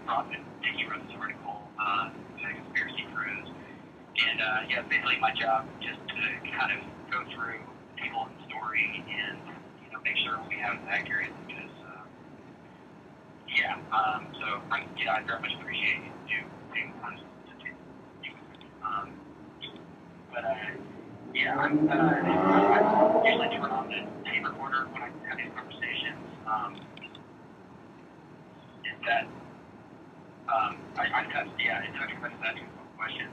from Dickie wrote this article on the conspiracy cruise. And yeah, basically my job just to kind of go through people's story and make sure we have it accurate. Because so I very much appreciate you being honest to do. But yeah, I usually turn on the tape recorder when I have these conversations. Is that I just asking a question,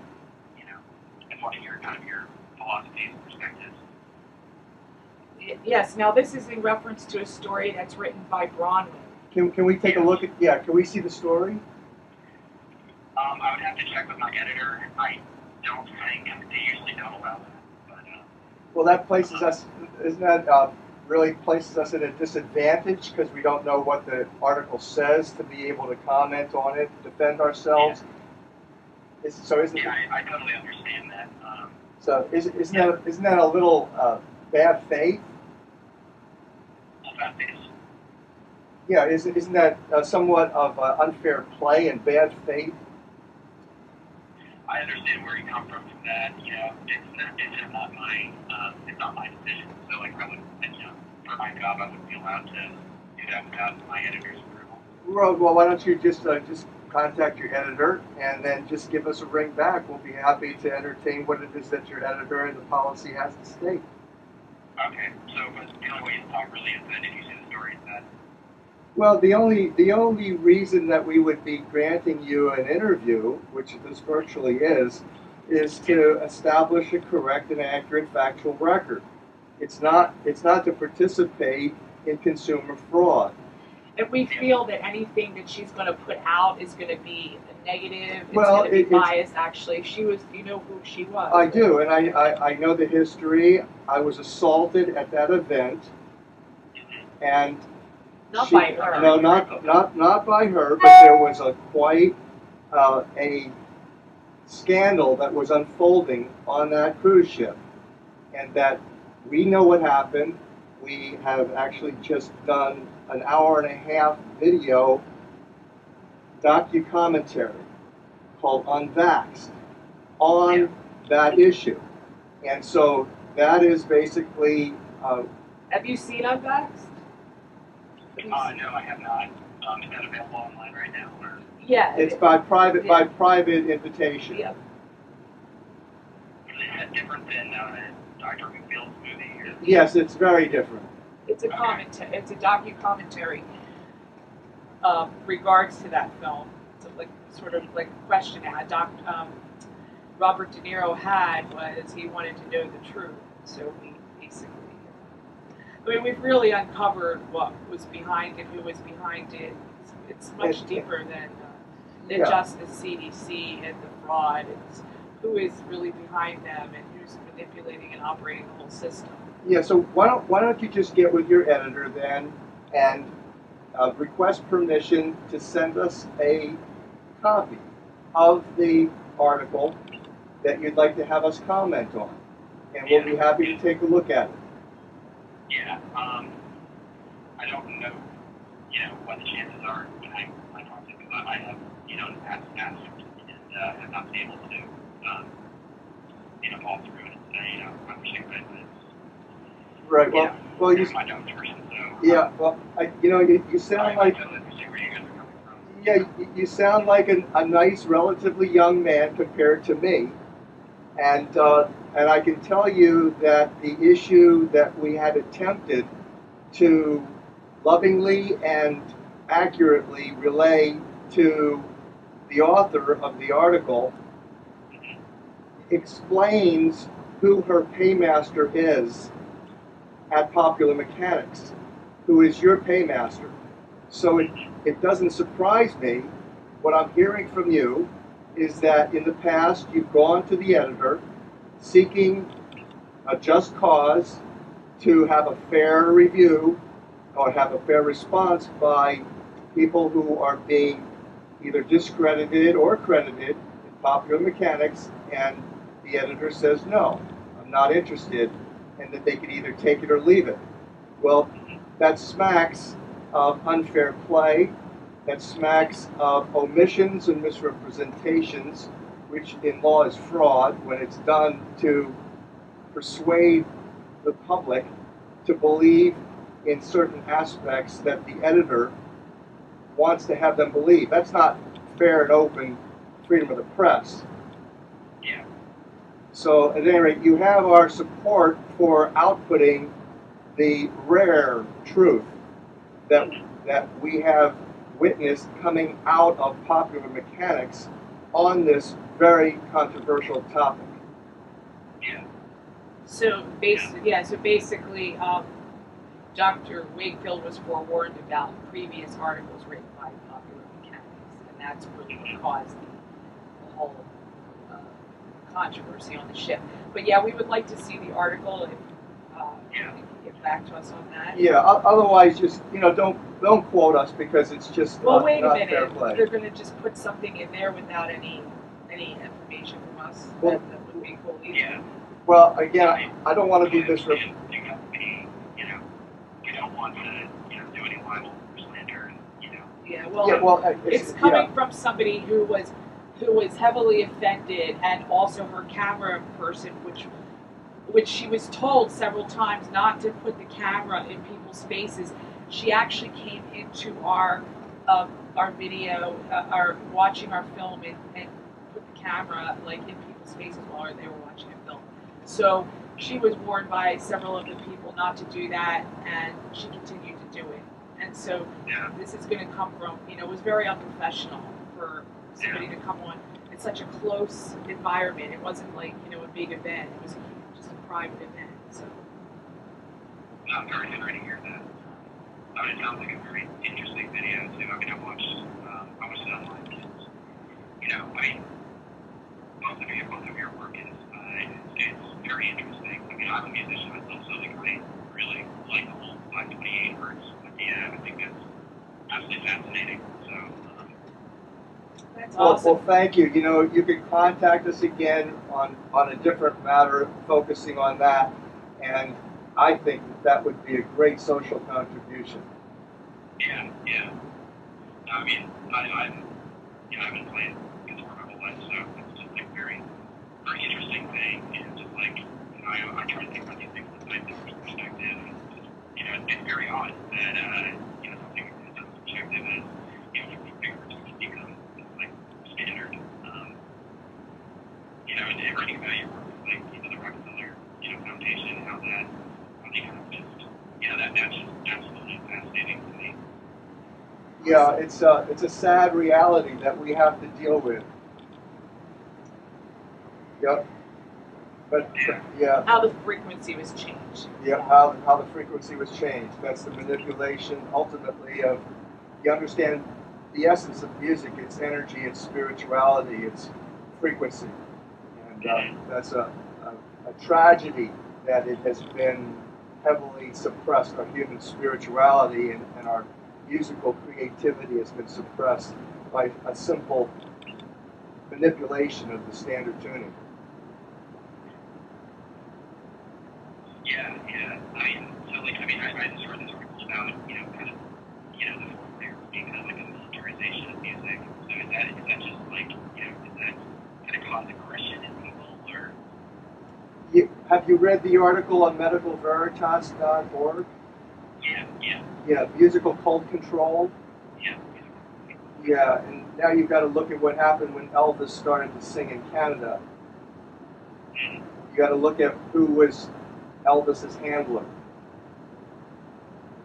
and want to hear kind of your philosophies and perspectives. Yes. Now this is in reference to a story that's written by Bronwyn. Can we take a look at? Yeah. Can we see the story? I would have to check with my editor. I don't think they usually don't allow that. But, well, that places us. Isn't that really places us at a disadvantage because we don't know what the article says to be able to comment on it, defend ourselves. Yeah. I totally understand that. So isn't that a little bad faith? Bad faith. Yeah, isn't that somewhat of unfair play and bad faith? I understand where you come from that. It's not my decision. So like I would, for my job, I wouldn't be allowed to do that without my editor's approval. Well, why don't you just contact your editor and then just give us a ring back? We'll be happy to entertain what it is that your editor and the policy has to state. Okay. So, but the only way to talk really is that if you see the story, is that. Well, the only reason that we would be granting you an interview, which this virtually is to establish a correct and accurate factual record. It's not to participate in consumer fraud. If we feel that anything that she's going to put out is going to be negative, it's well, going to be biased. Actually, she was. You know who she was. I do, and I know the history. I was assaulted at that event, and. Not by her. No, not by her, but there was quite a scandal that was unfolding on that cruise ship, and that we know what happened. We have actually just done an hour-and-a-half video docu-commentary called "VAXXED" on that issue, and so that is basically. Have you seen VAXXED? No, I have not. Is that available online right now? Or? Yeah. It's by private invitation. Yep. Is it different than Dr. McField's movie? Or? Yes, it's very different. It's a commentary. It's a docu-commentary regards to that film. So sort of like a question Robert De Niro had was he wanted to know the truth. So we basically. I mean, we've really uncovered what was behind it, who was behind it. It's much deeper than just the CDC and the fraud. It's who is really behind them and who's manipulating and operating the whole system. Yeah. So why don't you just get with your editor then and request permission to send us a copy of the article that you'd like to have us comment on, and we'll be happy to take a look at it. Yeah, I don't know, what the chances are when I talk to them, because I have, in the past asked and have not been able to, fall through it and say, I wish I could, but right. Well, you. My own person, so. Yeah. Well, you sound like. I totally appreciate where you guys are coming from. Yeah, you sound like a nice, relatively young man compared to me, and I can tell you that the issue that we had attempted to lovingly and accurately relay to the author of the article explains who her paymaster is at Popular Mechanics, who is your paymaster. So it doesn't surprise me. What I'm hearing from you is that in the past you've gone to the editor seeking a just cause to have a fair review or have a fair response by people who are being either discredited or credited in Popular Mechanics, and the editor says, no, I'm not interested, and that they can either take it or leave it. Well, that smacks of unfair play that smacks of omissions and misrepresentations, which in law is fraud when it's done to persuade the public to believe in certain aspects that the editor wants to have them believe. That's not fair and open freedom of the press. Yeah. So at any rate, you have our support for outputting the rare truth that we have witnessed coming out of popular mechanics on this very controversial topic. Yeah. So basically, Dr. Wakefield was forewarned about previous articles written by popular mechanics, and that's really what caused the whole controversy on the ship. But yeah, we would like to see the article if you can get back to us on that. Yeah. Otherwise, just don't quote us because it's just Well, wait a not minute. fair play. They're going to just put something in there without any information from us. Well, that would be cool either. Yeah. Well, again, I don't want to be misrepresented. We don't want to, do any libel or slander, Yeah, well, Yeah, well, it's coming from somebody who was heavily offended, and also her camera person, which she was told several times not to put the camera in people's faces. She actually came into our video, watching our film, and put the camera like in people's faces while they were watching a film. So she was warned by several of the people not to do that, and she continued to do it. And so this is going to come from, it was very unprofessional for somebody to come on in such a close environment. It wasn't like, a big event. It was just a private event. So I'm very sorry to hear that. It sounds like a very interesting video, too. I watched it online. Both of your work is, it's very interesting. I'm a musician myself, so I really like the whole 528 Hertz idea. I think that's absolutely fascinating. So, that's awesome. Well, thank you. You can contact us again on a different matter, focusing on that, and I think that would be a great social contribution. Yeah. I've been playing guitar my whole life, so it's just like very, very interesting thing, and just like, I try to think about these things from a scientific perspective, and it's very odd that, something as subjective as, figures can become like standard. And writing about your work, like, the Rockefeller, Foundation, how they kind of just, that's just absolutely fascinating to me. Yeah, it's a sad reality that we have to deal with. Yep. But yeah. How the frequency was changed. Yeah, how the frequency was changed. That's the manipulation ultimately of, you understand the essence of music, its energy, its spirituality, its frequency. And that's a tragedy that it has been heavily suppressed. Our human spirituality and our musical creativity has been suppressed by a simple manipulation of the standard tuning. Yeah. I just read this article about, kind of, the fourth layer being kind of like a militarization of music. So is that just like, is that kind of cause aggression in people, or? Have you read the article on medicalveritas.org? Yeah, musical cult control. Yeah, and now you've got to look at what happened when Elvis started to sing in Canada. You got to look at who was Elvis's handler.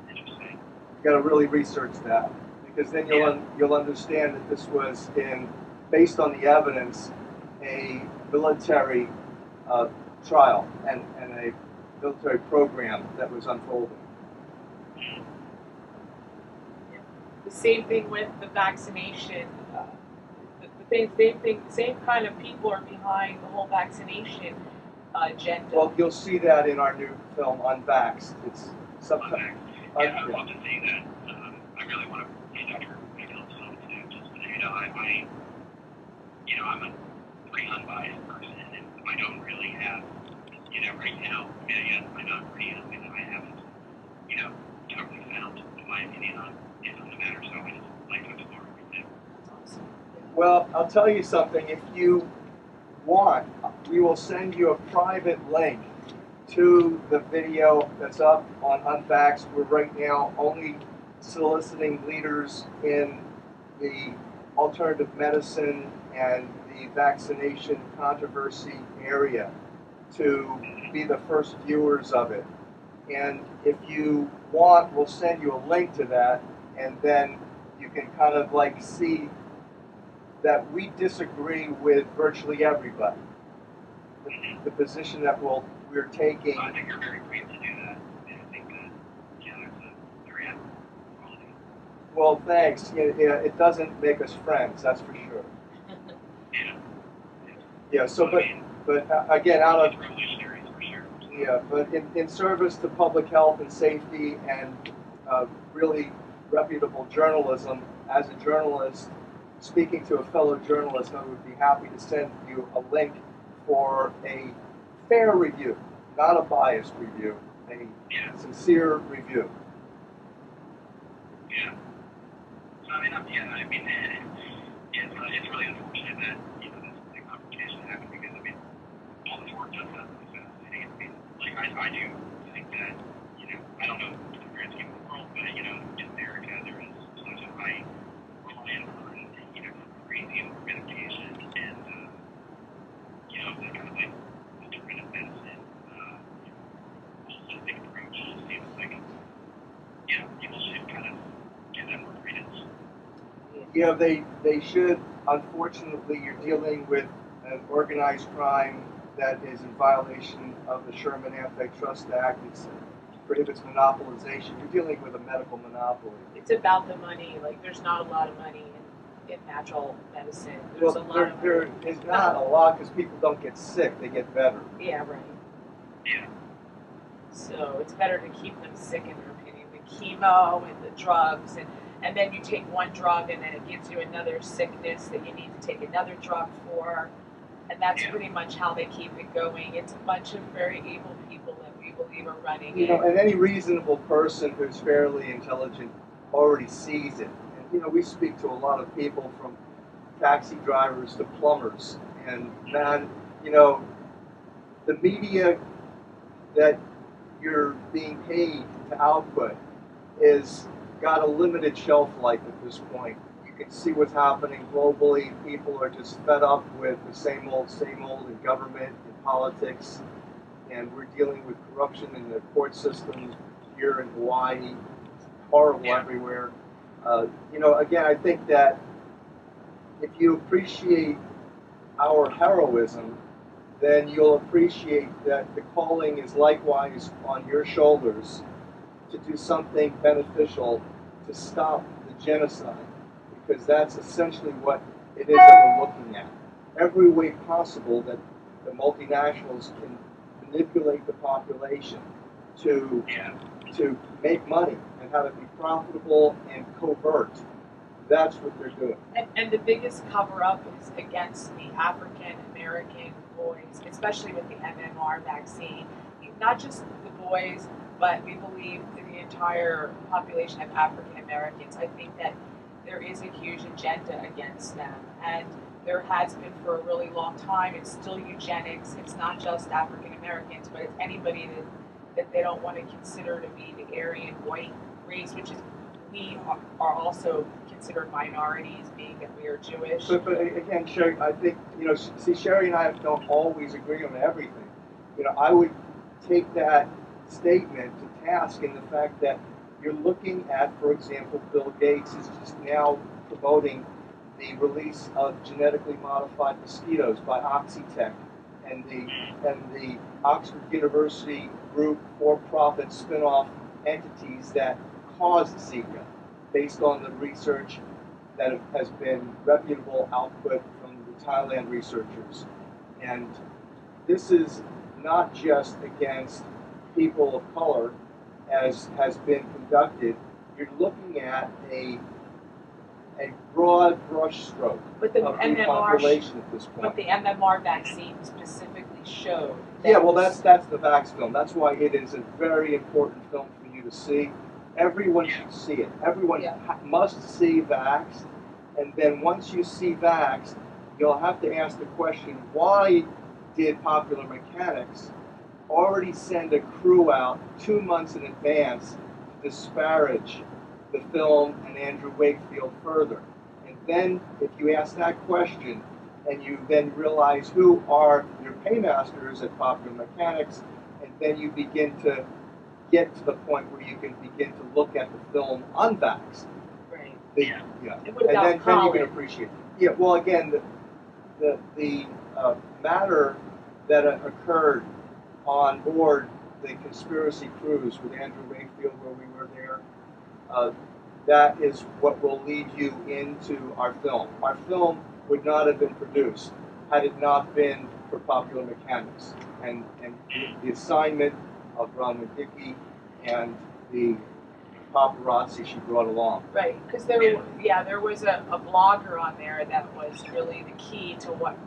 Interesting. You got to really research that, because then you'll understand that this was based on the evidence, a military trial and a military program that was unfolding. The same thing with the vaccination. Same kind of people are behind the whole vaccination agenda. Well, you'll see that in our new film, VAXXED. It's sometimes. I'd love to see that. I really want to see Dr. Mayfield's film too. Just I'm a pretty unbiased person, and I don't really have, right now. I'm not pretty and I haven't, totally found my opinion on the matter. So I just like to explore Well, I'll tell you something. If you want, we will send you a private link to the video that's up on Unvaxxed. We're right now only soliciting leaders in the alternative medicine and the vaccination controversy area to be the first viewers of it. And if you want, we'll send you a link to that, and then you can kind of like see that we disagree with virtually everybody. The position that we're taking. I think you're very brave to do that, and I think that, yeah, that's a very admirable quality. Well, thanks. It doesn't make us friends, that's for sure. Yeah. Yeah. So, I mean, but again, out of it's revolutionaries for sure. yeah, but in service to public health and safety and really reputable journalism, as a journalist, speaking to a fellow journalist, I would be happy to send you a link for a fair review, not a biased review, a sincere review. Yeah. So I mean, it's really unfortunate that this big complication happened because all this work does that really fascinating. I do think that I don't know the grand scheme of the world, but in America there is such a high reliance on crazy medication and the kind of alternative medicine holistic approach seems like people should kind of give that more credence. Yeah, they should. Unfortunately, you're dealing with an organized crime that is in violation of the Sherman Antitrust Act. It prohibits monopolization. You're dealing with a medical monopoly. It's about the money. Like, there's not a lot of money in natural medicine. There's a lot of money. There is not a lot because people don't get sick; they get better. Yeah, right. Yeah. So it's better to keep them sick, in their opinion. The chemo and the drugs, and then you take one drug and then it gives you another sickness that you need to take another drug for. And that's pretty much how they keep it going. It's a bunch of very evil people that we believe are running it. And any reasonable person who's fairly intelligent already sees it. And we speak to a lot of people from taxi drivers to plumbers. And man, the media that you're being paid to output is got a limited shelf life at this point. You can see what's happening globally. People are just fed up with the same old in government and politics. And we're dealing with corruption in the court system here in Hawaii. It's horrible everywhere. Again, I think that if you appreciate our heroism, then you'll appreciate that the calling is likewise on your shoulders to do something beneficial to stop the genocide, because that's essentially what it is that we're looking at. Every way possible that the multinationals can manipulate the population to make money and have it be profitable and covert. That's what they're doing. And the biggest cover-up is against the African American boys, especially with the MMR vaccine. Not just the boys, but we believe the entire population of African Americans. I think that there is a huge agenda against them, and there has been for a really long time. It's still eugenics. It's not just African Americans, but it's anybody that they don't want to consider to be the Aryan white race, which is we are also considered minorities, being that we are Jewish. But again, Sherry, I think Sherry and I don't always agree on everything. I would take that statement to task in the fact that you're looking at, for example, Bill Gates is just now promoting the release of genetically modified mosquitoes by Oxitec and the Oxford University group for-profit spin-off entities that caused Zika, based on the research that has been reputable output from the Thailand researchers. And this is not just against people of color, as has been conducted. You're looking at a broad brushstroke of the population at this point. But the MMR vaccine specifically showed. That's the Vax film. That's why it is a very important film for you to see. Everyone should see it. Everyone must see Vax. And then once you see VAXXED, you'll have to ask the question, why did Popular Mechanics already send a crew out 2 months in advance to disparage the film and Andrew Wakefield further? And then if you ask that question and you then realize who are your paymasters at Popular Mechanics, and then you begin to get to the point where you can begin to look at the film unvaxxed. Right. Yeah. And And what about then you Colin? can appreciate. Yeah. Well, again, the matter that occurred on board the conspiracy cruise with Andrew Wakefield, where we were there, that is what will lead you into our film. Our film would not have been produced had it not been for Popular Mechanics and the assignment of Bronwyn Dickey and the paparazzi she brought along. Right, because there was a blogger on there that was really the key to what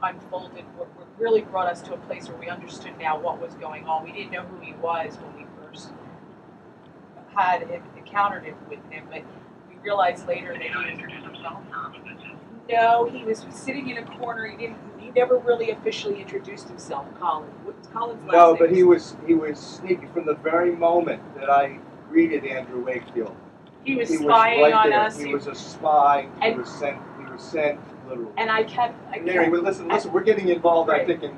unfolded, what really brought us to a place where we understood now what was going on. We didn't know who he was when we first had encountered him with him, but we realized later that Did he not introduce himself, or was it just? no, he was sitting in a corner. He never really officially introduced himself. Colin, what's Colin's last No, name? but he was sneaky from the very moment that I greeted Andrew Wakefield. He was He spying was right on there. us. He was a spy. He And- was sent literally. And I kept. Mary, well, listen, we're getting involved, I Right. think, in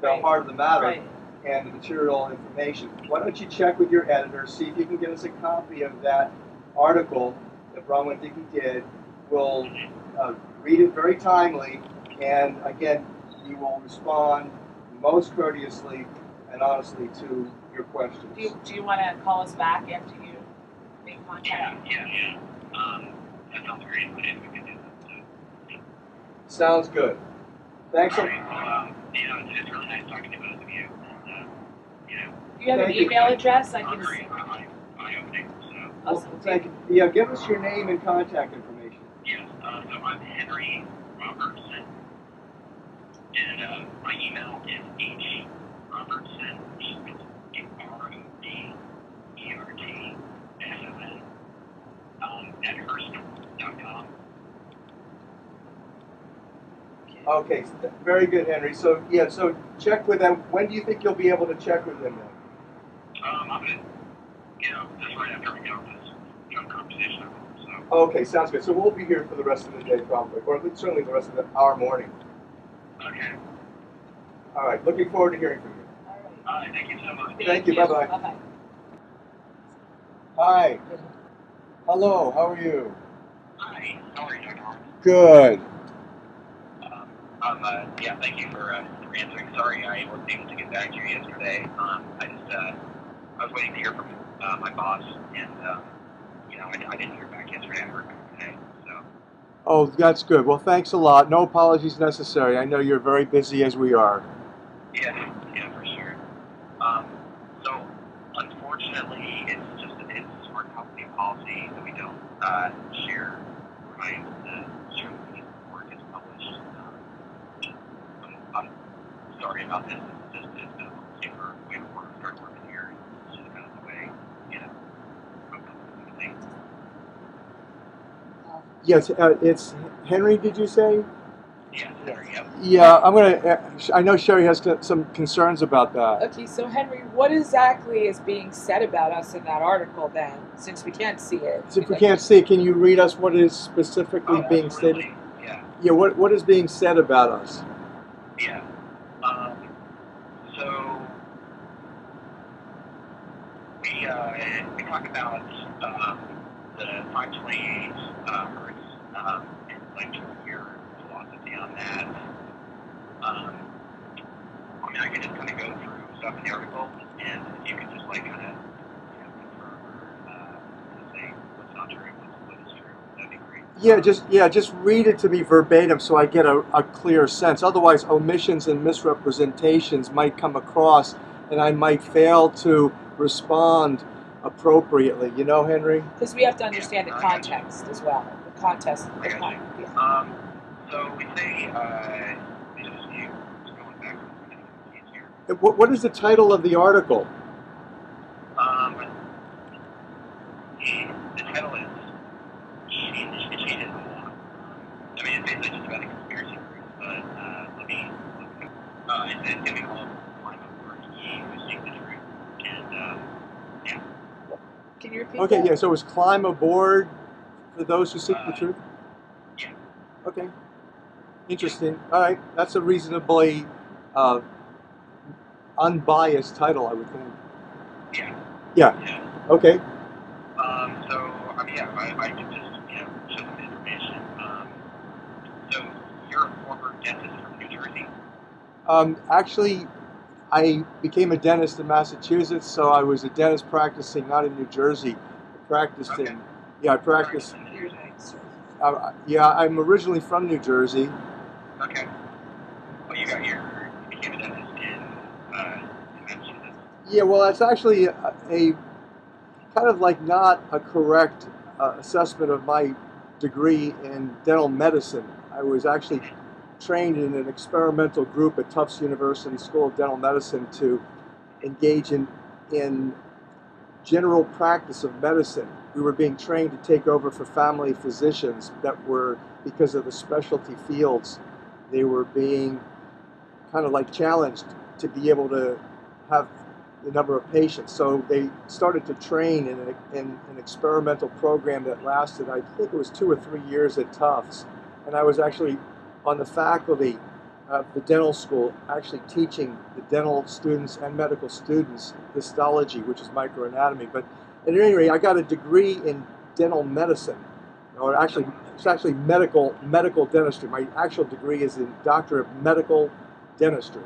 the Right. heart of the matter Right. and the material information. Why don't you check with your editor, see if you can get us a copy of that article that Bronwyn Dickey did. We'll read it very timely, and again, you will respond most courteously and honestly to your questions. Do you want to call us back after you make contact? Yeah. That sounds great. We can do that. So. Sounds good. Thanks so All right, well, it's really nice talking to both of you. And, Do you have an Thank you. email address? I I'm can very see. eye-opening. So, Well, thank you. Yeah, give us your name and contact information. yes. So I'm Henry Robertson, and my email is hrobertson, ROBERTSON, at Hearst.com. Okay, very good, Henry. So yeah, so check with them. When do you think you'll be able to check with them then? I'm gonna, just right after we get off this, conversation. So, Okay, sounds good. So we'll be here for the rest of the day probably, or at least certainly the rest of our morning. okay. All right, looking forward to hearing from you. All right. Thank you so much. Thank you. Bye-bye. Bye-bye. Hi. Hello, how are you? Hi. How are you, Dr. Horowitz? Good. Thank you for answering. Sorry I wasn't able to get back to you yesterday. I was waiting to hear from my boss, and I didn't hear back yesterday. I heard back today. So. Oh, that's good. Well, thanks a lot. No apologies necessary. I know you're very busy as we are. Yeah, for sure. So unfortunately, it's our company policy that we don't share. We're not able to share the piece before it gets published. I'm sorry about this. It's been a safer way to start working here. It's just kind of the way, things. Yes, it's Henry, did you say? Yeah, Henry, yep. Yeah, I'm going to, I know Sherry has some concerns about that. Okay, so Henry, what exactly is being said about us in that article then, since we can't see it? If we can't see, can you read us what is specifically being absolutely. stated? Yeah. Yeah, what is being said about us? Yeah. So we talk about the 528 Hertz inflammatory year philosophy on that. I can just kind of go through stuff in the article, and you can just confirm or say what's not true, what is true. That'd be great. Just read it to me verbatim so I get a clear sense. Otherwise, omissions and misrepresentations might come across, and I might fail to respond appropriately. You know, Henry? Because we have to understand the context as well. The context. I got you. Yeah. So we say, just you going back here. What is the title of the article? The title is Changes a Lot. it's basically just about a conspiracy group, but let me look it up. It's a thing called Climate Board, Ye Who Seek the Truth. And, yeah. Can you repeat Okay, that? yeah, so it was climb aboard for those who seek the truth? Yeah. Okay. Interesting. All right, that's a reasonably unbiased title, I would think. Yeah. Yeah. Yeah. Okay. So, I mean, yeah, I can just, show some information. So, you're a former dentist from New Jersey? Actually, I became a dentist in Massachusetts, so I was a dentist practicing not in New Jersey. I practiced Okay. I practiced. You're nice. Yeah, I'm originally from New Jersey. Okay. Well, you became a dentist in Massachusetts? Yeah, well, it's actually a kind of like not a correct assessment of my degree in dental medicine. I was actually trained in an experimental group at Tufts University School of Dental Medicine to engage in general practice of medicine. We were being trained to take over for family physicians that were, because of the specialty fields, they were being kind of like challenged to be able to have the number of patients. So they started to train in an experimental program that lasted, I think it was 2 or 3 years at Tufts. And I was actually on the faculty of the dental school, actually teaching the dental students and medical students histology, which is microanatomy. But at any rate, I got a degree in dental medicine, or actually, it's actually medical dentistry. My actual degree is in Doctor of Medical Dentistry.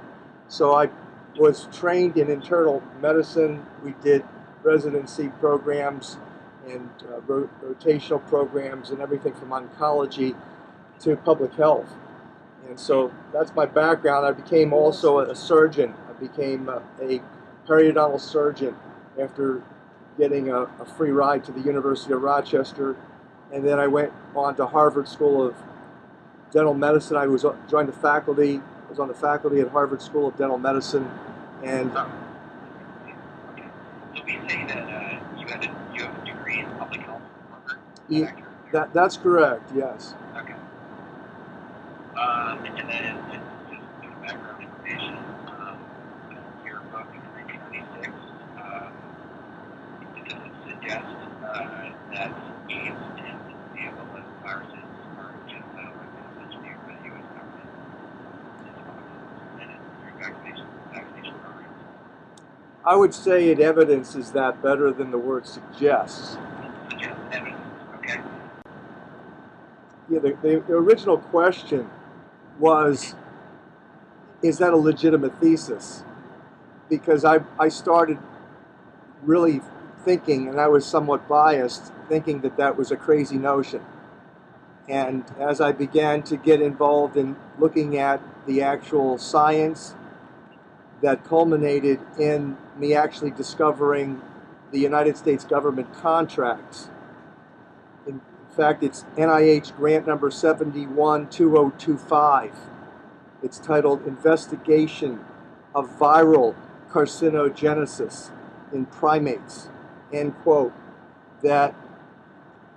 So I was trained in internal medicine. We did residency programs and rotational programs and everything from oncology to public health. And so that's my background. I became also a surgeon. I became a periodontal surgeon after getting a free ride to the University of Rochester. And then I went on to Harvard School of Dental Medicine. I joined the faculty. I was on the faculty at Harvard School of Dental Medicine. And Okay. So we say that you have a degree in public health, Harvard? Is that accurate? that's correct, yes. Okay. And then just some background information. Your book in 1996 it doesn't suggest that AIDS and the equivalent viruses are genocidal weapons used by the U.S. government and through vaccination programs. I would say it evidences that better than the word suggests. Suggest evidence. Okay. Yeah, the original question was, is that a legitimate thesis? Because I started really thinking, and I was somewhat biased, thinking that that was a crazy notion. And as I began to get involved in looking at the actual science that culminated in me actually discovering the United States government contracts. In fact, it's NIH grant number 712025. It's titled Investigation of Viral Carcinogenesis in Primates, end quote. That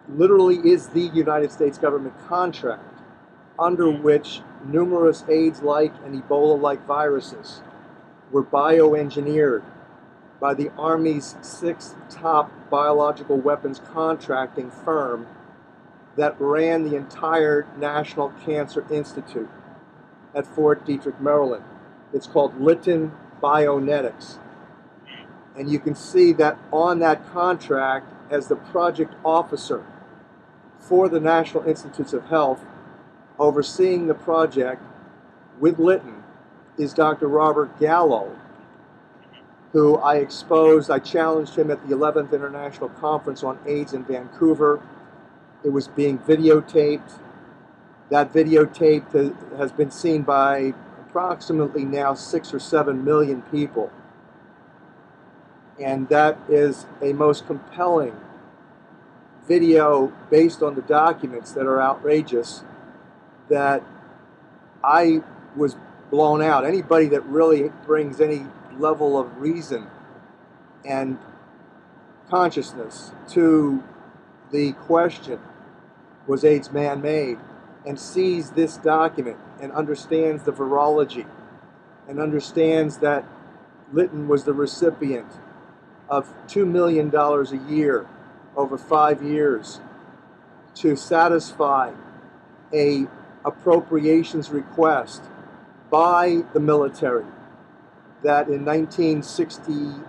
literally is the United States government contract under which numerous AIDS-like and Ebola-like viruses were bioengineered by the Army's 6th top biological weapons contracting firm that ran the entire National Cancer Institute at Fort Detrick, Maryland. It's called Lytton Bionetics. And you can see that on that contract as the project officer for the National Institutes of Health, overseeing the project with Lytton, is Dr. Robert Gallo, who I challenged him at the 11th International Conference on AIDS in Vancouver. It was being videotaped. That videotape has been seen by approximately now 6 or 7 million people. And that is a most compelling video based on the documents that are outrageous, that I was blown out. Anybody that really brings any level of reason and consciousness to the question, was AIDS man-made, and sees this document and understands the virology and understands that Lytton was the recipient of $2 million a year over 5 years to satisfy a appropriations request by the military that in 1968-69,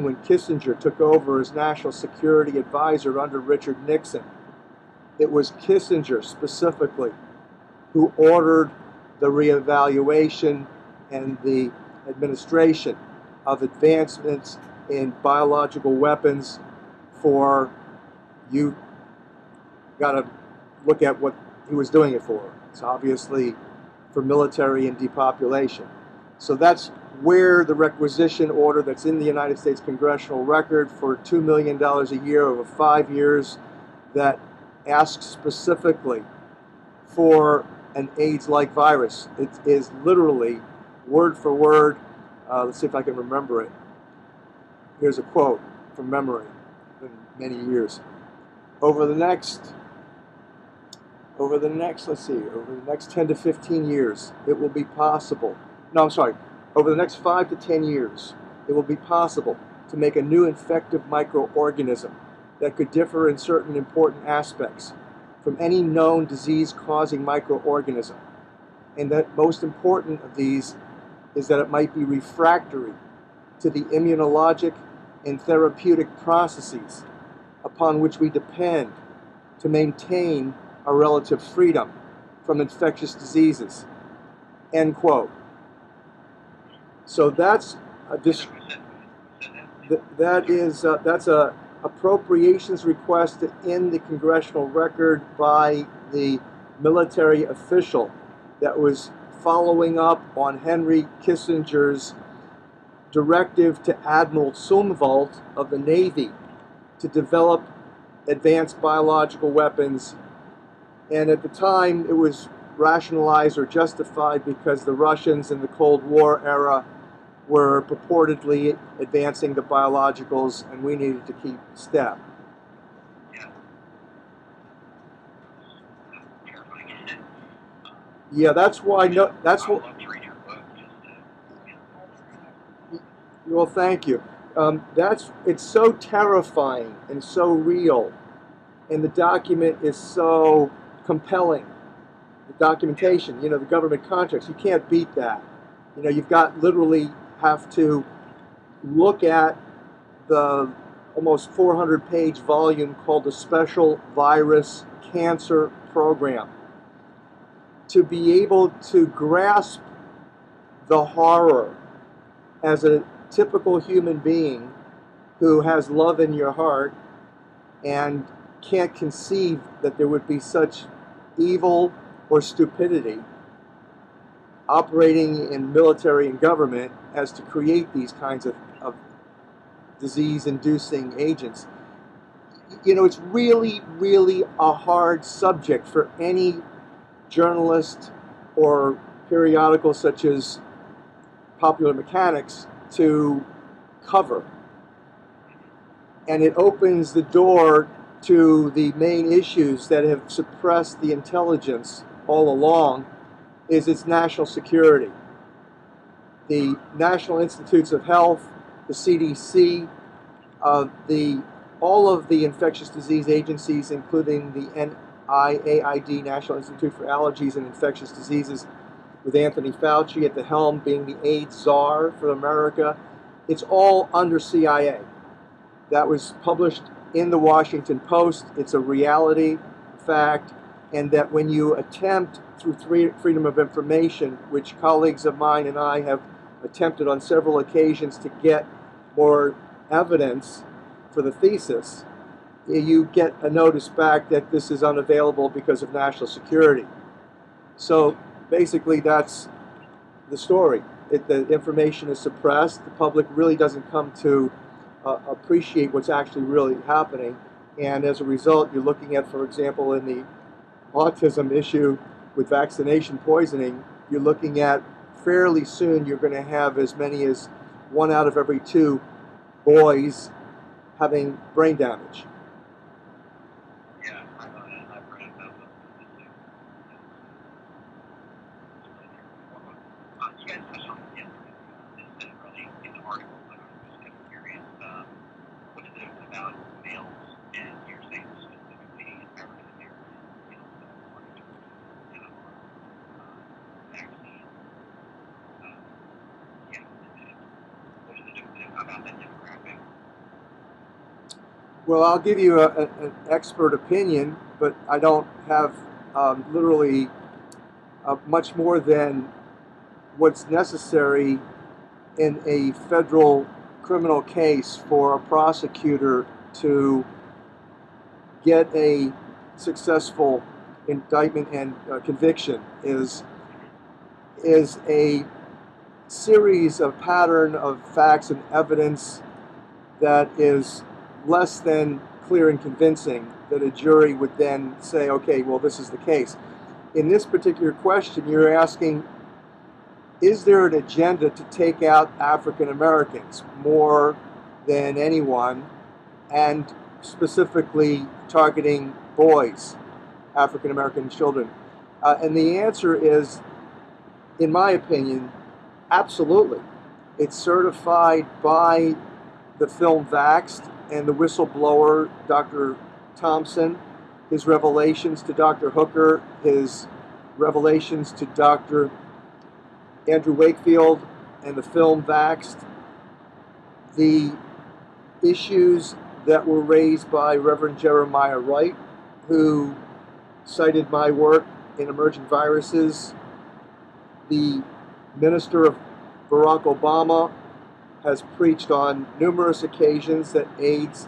when Kissinger took over as National Security Advisor under Richard Nixon, it was Kissinger specifically who ordered the reevaluation and the administration of advancements in biological weapons for, you got to look at what he was doing it for. It's obviously for military and depopulation. So that's where the requisition order that's in the United States Congressional Record for $2 million a year over 5 years that asks specifically for an AIDS-like virus. It is literally word for word. Let's see if I can remember it. Here's a quote from memory. Been many years. Over the next 10 to 15 years, it will be possible. No, I'm sorry. Over the next 5 to 10 years, it will be possible to make a new infective microorganism that could differ in certain important aspects from any known disease-causing microorganism. And that most important of these is that it might be refractory to the immunologic and therapeutic processes upon which we depend to maintain our relative freedom from infectious diseases. End quote. So that's that's a appropriations request in the congressional record by the military official that was following up on Henry Kissinger's directive to Admiral Zumwalt of the Navy to develop advanced biological weapons. And at the time, it was rationalized or justified because the Russians in the Cold War era were purportedly advancing the biologicals, and we needed to keep step. Yeah, that's why. No, that's what. Well, thank you. It's so terrifying and so real, and the document is so compelling. The documentation, the government contracts, you can't beat that. You've got literally have to look at the almost 400-page volume called the Special Virus Cancer Program to be able to grasp the horror as a typical human being who has love in your heart and can't conceive that there would be such evil or stupidity operating in military and government as to create these kinds of disease-inducing agents. It's really, really a hard subject for any journalist or periodical such as Popular Mechanics to cover. And it opens the door to the main issues that have suppressed the intelligence all along, is its national security. The National Institutes of Health, the CDC, all of the infectious disease agencies, including the NIAID, National Institute for Allergies and Infectious Diseases, with Anthony Fauci at the helm being the AIDS czar for America, it's all under CIA. That was published in the Washington Post. It's a reality fact, and that when you attempt through freedom of information, which colleagues of mine and I have attempted on several occasions to get more evidence for the thesis, you get a notice back that this is unavailable because of national security. So basically that's the story. The information is suppressed. The public really doesn't come to appreciate what's actually really happening. And as a result, you're looking at, for example, in the autism issue with vaccination poisoning, you're looking at fairly soon you're going to have as many as 1 out of every 2 boys having brain damage. Yeah, I've guys touched on this yesterday. This didn't really in the article, but I was just kind of curious. What is it about males, and you're saying specifically African American males that are in a vaccine? Yeah, what is it about that demographic? Well, I'll give you an expert opinion, but I don't have literally much more than what's necessary in a federal criminal case for a prosecutor to get a successful indictment and conviction is a series of pattern of facts and evidence that is less than clear and convincing that a jury would then say, okay, well, this is the case. In this particular question, you're asking, is there an agenda to take out African Americans more than anyone, and specifically targeting boys, African American children? And the answer is, in my opinion, absolutely. It's certified by the film VAXXED and the whistleblower, Dr. Thompson, his revelations to Dr. Hooker, his revelations to Dr. Andrew Wakefield, and the film VAXXED, the issues that were raised by Reverend Jeremiah Wright, who cited my work in emerging viruses. The minister of Barack Obama has preached on numerous occasions that AIDS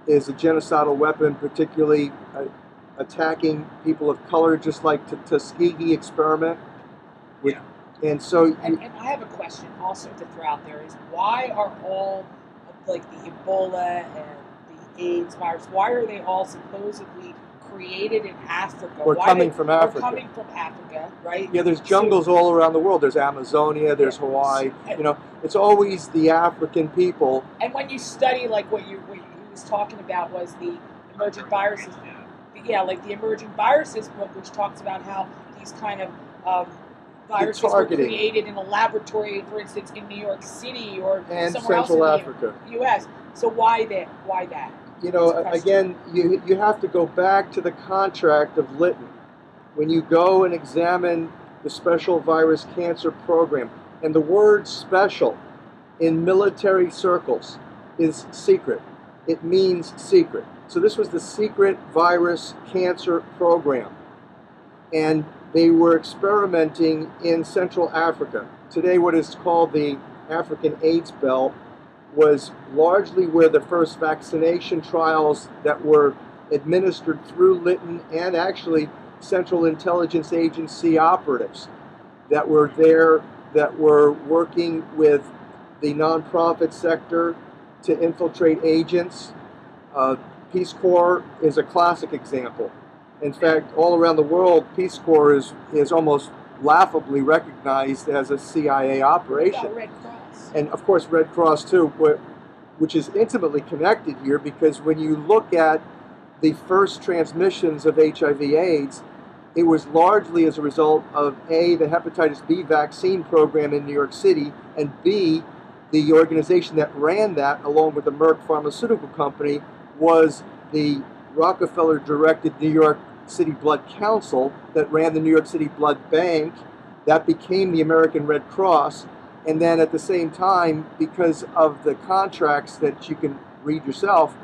is a genocidal weapon, particularly attacking people of color, just like the Tuskegee experiment. Yeah. And so, and I have a question also to throw out there is, why are all, like the Ebola and the AIDS virus, why are they all supposedly created in Africa? We're coming from Africa. We're coming from Africa, right? Yeah, there's jungles all around the world. There's Amazonia, there's Hawaii. You know, it's always the African people. And when you study, like what he was talking about was the emerging viruses. Yeah, like the emerging viruses book, which talks about how these kind of viruses were created in a laboratory, for instance, in New York City or and somewhere Central else in Africa. the U.S. So why that? Why that? You know, again, you have to go back to the contract of Lytton. When you go and examine the Special Virus Cancer Program, and the word special in military circles is secret. It means secret. So this was the Secret Virus Cancer Program. And they were experimenting in Central Africa. Today, what is called the African AIDS Belt was largely where the first vaccination trials that were administered through Lytton and actually Central Intelligence Agency operatives that were there, that were working with the nonprofit sector to infiltrate agents. Peace Corps is a classic example. In fact, all around the world, Peace Corps is almost laughably recognized as a CIA operation. Red Cross. And of course Red Cross too, which is intimately connected here, because when you look at the first transmissions of HIV/AIDS, it was largely as a result of A, the hepatitis B vaccine program in New York City, and B, the organization that ran that, along with the Merck Pharmaceutical Company, was the Rockefeller-directed New York City Blood Council that ran the New York City Blood Bank. That became the American Red Cross. And then at the same time, because of the contracts that you can read yourself,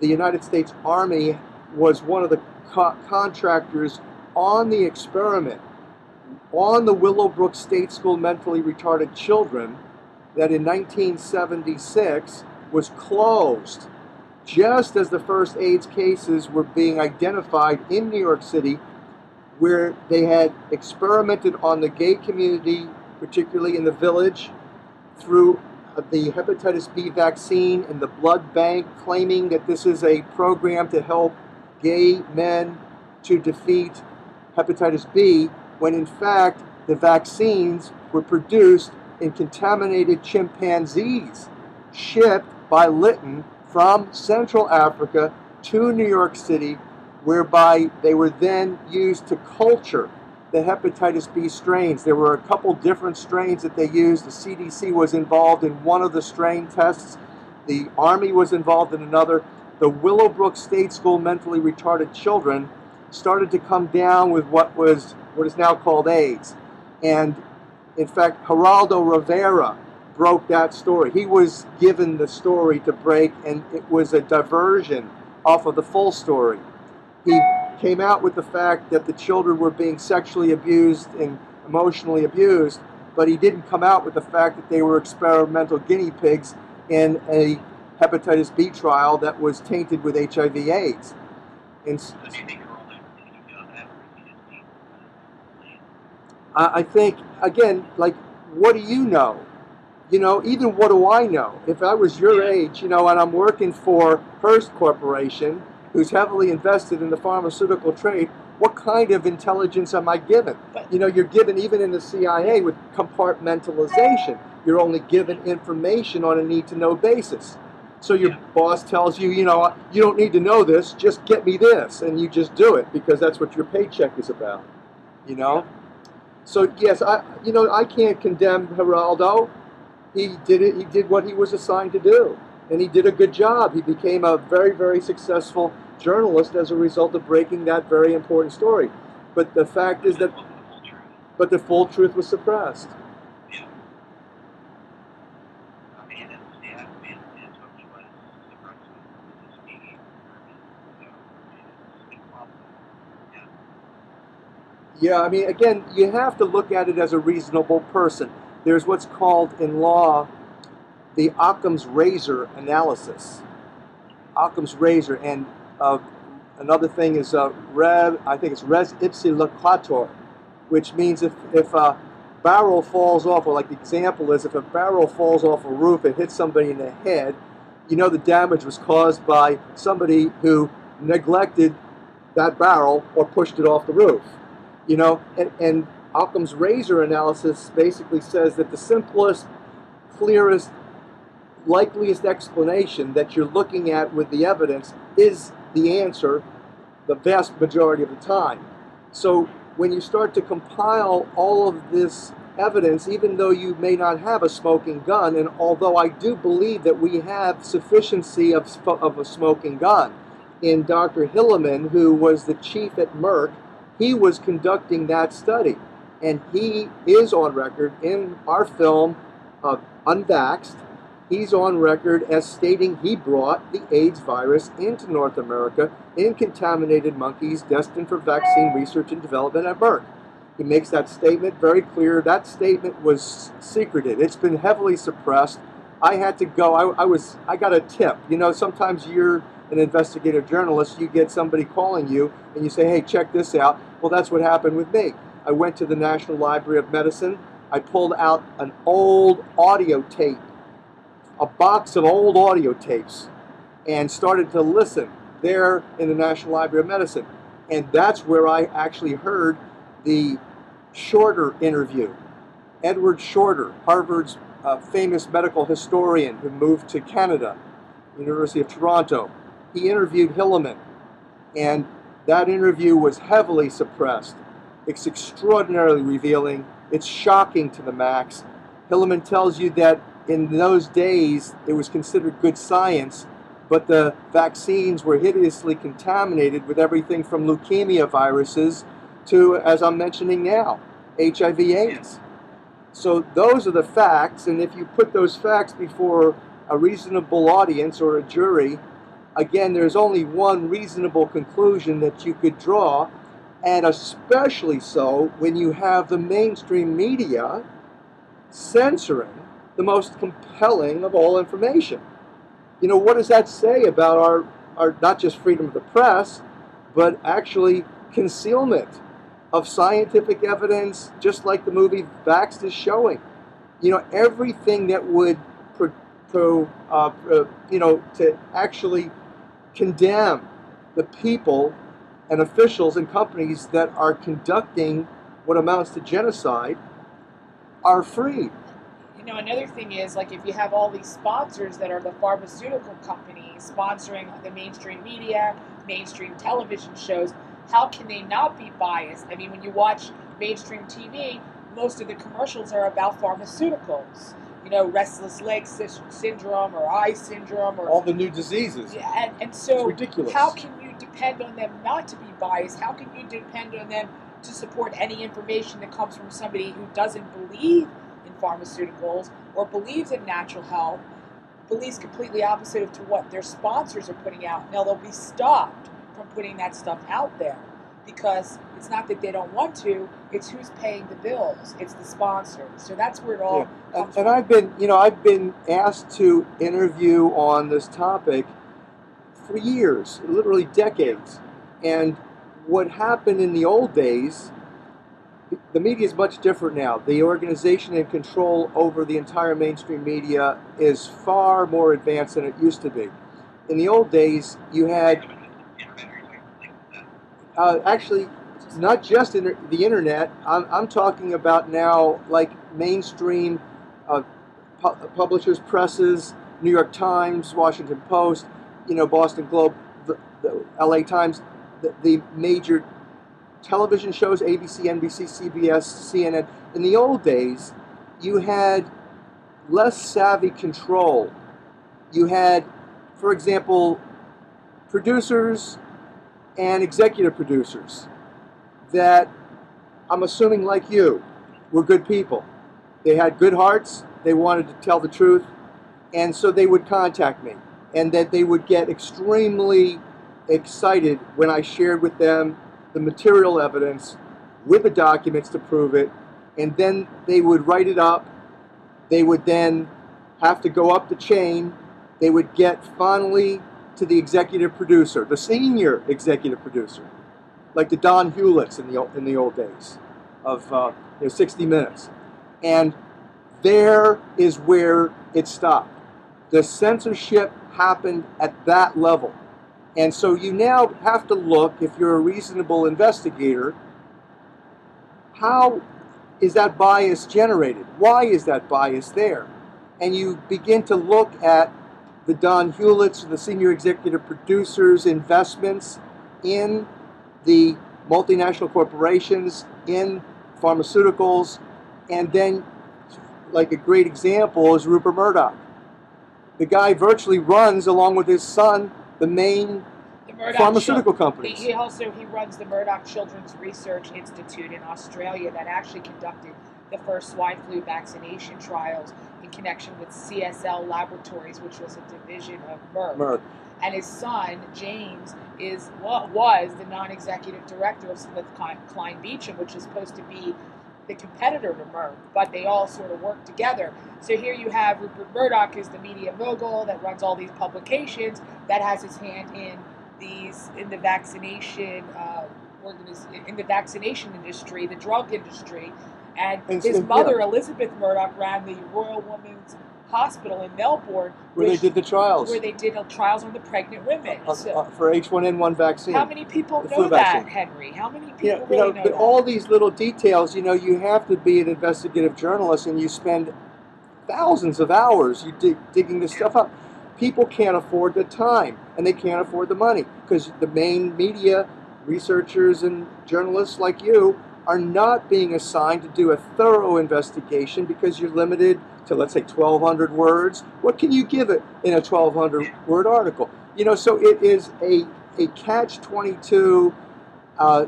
the United States Army was one of the contractors on the experiment on the Willowbrook State School mentally retarded children that in 1976 was closed just as the first AIDS cases were being identified in New York City, where they had experimented on the gay community, particularly in the Village, through the hepatitis B vaccine and the blood bank, claiming that this is a program to help gay men to defeat hepatitis B, when in fact the vaccines were produced in contaminated chimpanzees, shipped by Lytton from Central Africa, 2 New York City, whereby they were then used to culture the hepatitis B strains. There were a couple different strains that they used. The CDC was involved in one of the strain tests. The Army was involved in another. The Willowbrook State School mentally retarded children started to come down with what is now called AIDS. And in fact, Geraldo Rivera broke that story. He was given the story to break, and it was a diversion off of the full story. He came out with the fact that the children were being sexually abused and emotionally abused, but he didn't come out with the fact that they were experimental guinea pigs in a hepatitis B trial that was tainted with HIV/AIDS. And So do you think Geraldo continued to do that, or is he just being I think, again, like, what do you know? You know, even what do I know? If I was your age, you know, and I'm working for Hearst Corporation, who's heavily invested in the pharmaceutical trade, what kind of intelligence am I given? You know, you're given, even in the CIA, with compartmentalization. You're only given information on a need-to-know basis. So your boss tells you, you know, you don't need to know this, just get me this, and you just do it because that's what your paycheck is about, you know? So yes, I can't condemn Geraldo. He did it. He did what he was assigned to do, and he did a good job. He became a very, very successful journalist as a result of breaking that very important story. But the fact is that, but the full truth was suppressed. Yeah. I mean, that's totally what suppressed with this media. So, it's possible. Yeah. Yeah, I mean, again, you have to look at it as a reasonable person. There's what's called in law the Occam's razor analysis. Occam's razor, and another thing is I think it's res ipsa loquitur, which means if a barrel falls off, or like the example is if a barrel falls off a roof and hits somebody in the head, you know the damage was caused by somebody who neglected that barrel or pushed it off the roof. You know, and Occam's razor analysis basically says that the simplest, clearest, likeliest explanation that you're looking at with the evidence is the answer the vast majority of the time. So when you start to compile all of this evidence, even though you may not have a smoking gun, and although I do believe that we have sufficiency of a smoking gun, in Dr. Hilleman, who was the chief at Merck, he was conducting that study. And he is on record in our film, Unvaxxed. He's on record as stating he brought the AIDS virus into North America in contaminated monkeys destined for vaccine research and development at Merck. He makes that statement very clear. That statement was secreted. It's been heavily suppressed. I had to go. I got a tip. You know, sometimes you're an investigative journalist, you get somebody calling you and you say, hey, check this out. Well, that's what happened with me. I went to the National Library of Medicine. I pulled out an old audio tape, a box of old audio tapes, and started to listen there in the National Library of Medicine. And that's where I actually heard the Shorter interview. Edward Shorter, Harvard's famous medical historian who moved to Canada, University of Toronto. He interviewed Hilleman, and that interview was heavily suppressed. It's extraordinarily revealing. It's shocking to the max. Hilleman tells you that in those days it was considered good science, but the vaccines were hideously contaminated with everything from leukemia viruses to, as I'm mentioning now, HIV/AIDS. So those are the facts, and if you put those facts before a reasonable audience or a jury, again, there's only one reasonable conclusion that you could draw, and especially so when you have the mainstream media censoring the most compelling of all information. You know, what does that say about our not just freedom of the press, but actually concealment of scientific evidence, just like the movie VAXXED is showing? You know, everything that would, to actually condemn the people and officials and companies that are conducting what amounts to genocide are free. You know, another thing is, like, if you have all these sponsors that are the pharmaceutical companies sponsoring the mainstream media, mainstream television shows, how can they not be biased? I mean, when you watch mainstream TV, most of the commercials are about pharmaceuticals. You know, restless leg syndrome or eye syndrome or All the new diseases. yeah, and so It's ridiculous. how can you depend on them not to be biased? How can you depend on them to support any information that comes from somebody who doesn't believe in pharmaceuticals or believes in natural health, believes completely opposite of to what their sponsors are putting out? Now they'll be stopped from putting that stuff out there because it's not that they don't want to, it's who's paying the bills. It's the sponsors. So that's where it all comes and from. I've been asked to interview on this topic for years, literally decades. And what happened in the old days, the media is much different now. The organization and control over the entire mainstream media is far more advanced than it used to be. In the old days, you had actually not just the internet. I'm talking about now like mainstream publishers, presses, New York Times, Washington Post, Boston Globe, the LA Times, the major television shows, ABC, NBC, CBS, CNN. In the old days, you had less savvy control. You had, for example, producers and executive producers that, I'm assuming like you, were good people. They had good hearts, they wanted to tell the truth, and so they would contact me. And that they would get extremely excited when I shared with them the material evidence with the documents to prove it, and then they would write it up. They would then have to go up the chain. They would get finally to the executive producer, the senior executive producer, like the Don Hewletts in the old days of 60 Minutes. And there is where it stopped. The censorship happened at that level. And so you now have to look, if you're a reasonable investigator, how is that bias generated? Why is that bias there? And you begin to look at the Don Hewletts, the senior executive producers' investments in the multinational corporations, in pharmaceuticals, and then, like a great example is Rupert Murdoch. The guy virtually runs, along with his son, the main pharmaceutical companies. He runs the Murdoch Children's Research Institute in Australia that actually conducted the first swine flu vaccination trials in connection with CSL Laboratories, which was a division of Merck. And his son, James, was the non-executive director of SmithKline Beecham, which is supposed to be the competitor to Merck, but they all sort of work together. So here you have Rupert Murdoch is the media mogul that runs all these publications, that has his hand in the vaccination in the vaccination industry, the drug industry, and his mother, Elizabeth Murdoch, ran the Royal Women's Hospital in Melbourne, where they did the trials. Where they did trials on the pregnant women for H1N1 vaccine. How many people know that, Henry? How many people really know but that? all these little details, you have to be an investigative journalist, and you spend thousands of hours digging this stuff up. People can't afford the time, and they can't afford the money, because the main media researchers and journalists like you are not being assigned to do a thorough investigation because you're limited to, let's say, 1,200 words. What can you give it in a 1,200-word article? So it is a catch-22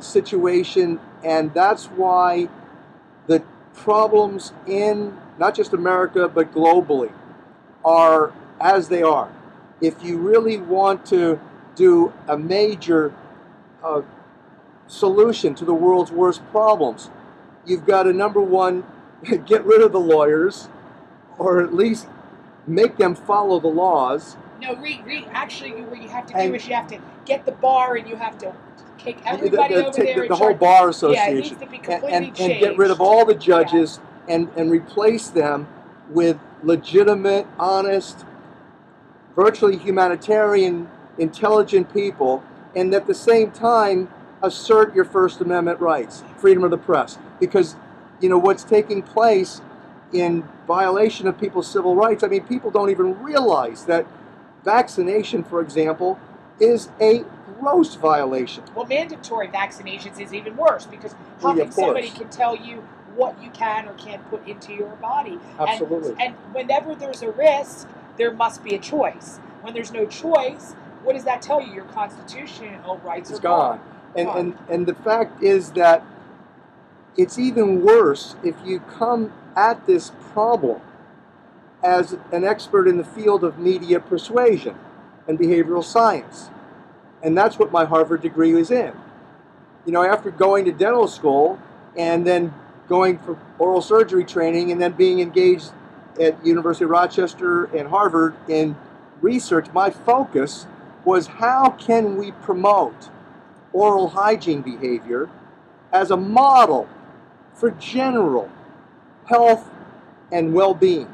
situation, and that's why the problems in not just America but globally are as they are. If you really want to do a major solution to the world's worst problems, you've got to, number one, get rid of the lawyers, or at least make them follow the laws. No, actually, what you have to do is you have to get the bar, and you have to kick everybody over there. The whole bar association. Yeah, it needs to be completely changed. And get rid of all the judges and replace them with legitimate, honest, virtually humanitarian, intelligent people, and at the same time assert your First Amendment rights, freedom of the press. Because, what's taking place in violation of people's civil rights, people don't even realize that vaccination, for example, is a gross violation. Well, mandatory vaccinations is even worse because how Well, yeah, can of course. somebody can tell you what you can or can't put into your body? Absolutely. And whenever there's a risk, there must be a choice. When there's no choice, what does that tell you? Your constitutional rights It's are gone. gone. And the fact is that it's even worse if you come at this problem as an expert in the field of media persuasion and behavioral science. And that's what my Harvard degree was in. You know, after going to dental school and then going for oral surgery training and then being engaged at University of Rochester and Harvard in research, my focus was how can we promote oral hygiene behavior as a model for general health and well-being.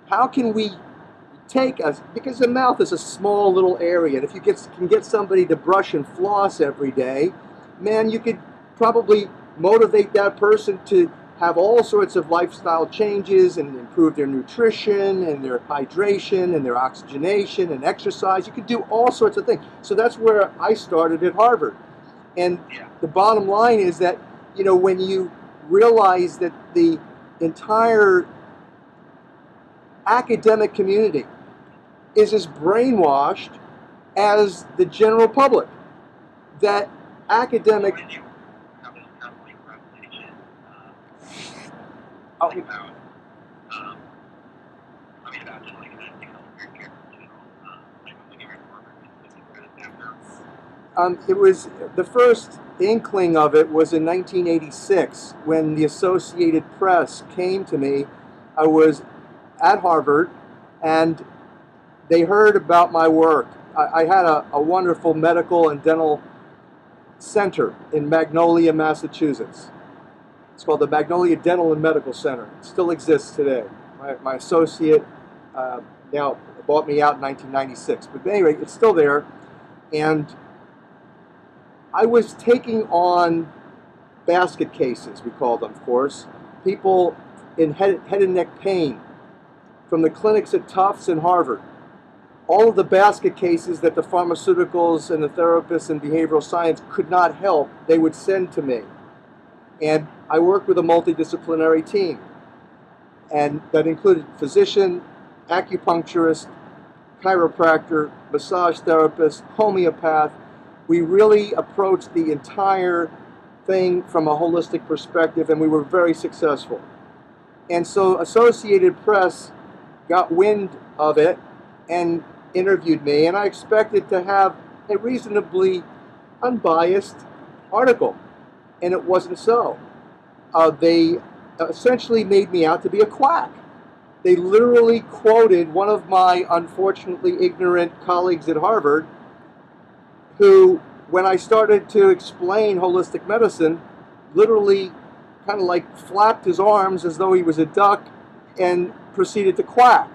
How can we take us, because the mouth is a small little area, and if you can get somebody to brush and floss every day, man, you could probably motivate that person to have all sorts of lifestyle changes and improve their nutrition and their hydration and their oxygenation and exercise. You could do all sorts of things. So that's where I started at Harvard. And the bottom line is that, you know, when you realize that the entire academic community is as brainwashed as the general public, that academic... It was, the first inkling of it was in 1986 when the Associated Press came to me. I was at Harvard and they heard about my work. I had a wonderful medical and dental center in Magnolia, Massachusetts. It's called the Magnolia Dental and Medical Center. It still exists today. My associate now bought me out in 1996. But anyway, it's still there. And I was taking on basket cases, we call them, of course. People in head and neck pain from the clinics at Tufts and Harvard. All of the basket cases that the pharmaceuticals and the therapists and behavioral science could not help, they would send to me. And I worked with a multidisciplinary team. And that included physician, acupuncturist, chiropractor, massage therapist, homeopath. We really approached the entire thing from a holistic perspective, and we were very successful. And so Associated Press got wind of it and interviewed me, and I expected to have a reasonably unbiased article, and it wasn't so. They essentially made me out to be a quack. They literally quoted one of my unfortunately ignorant colleagues at Harvard who, when I started to explain holistic medicine, literally kind of like flapped his arms as though he was a duck and proceeded to quack.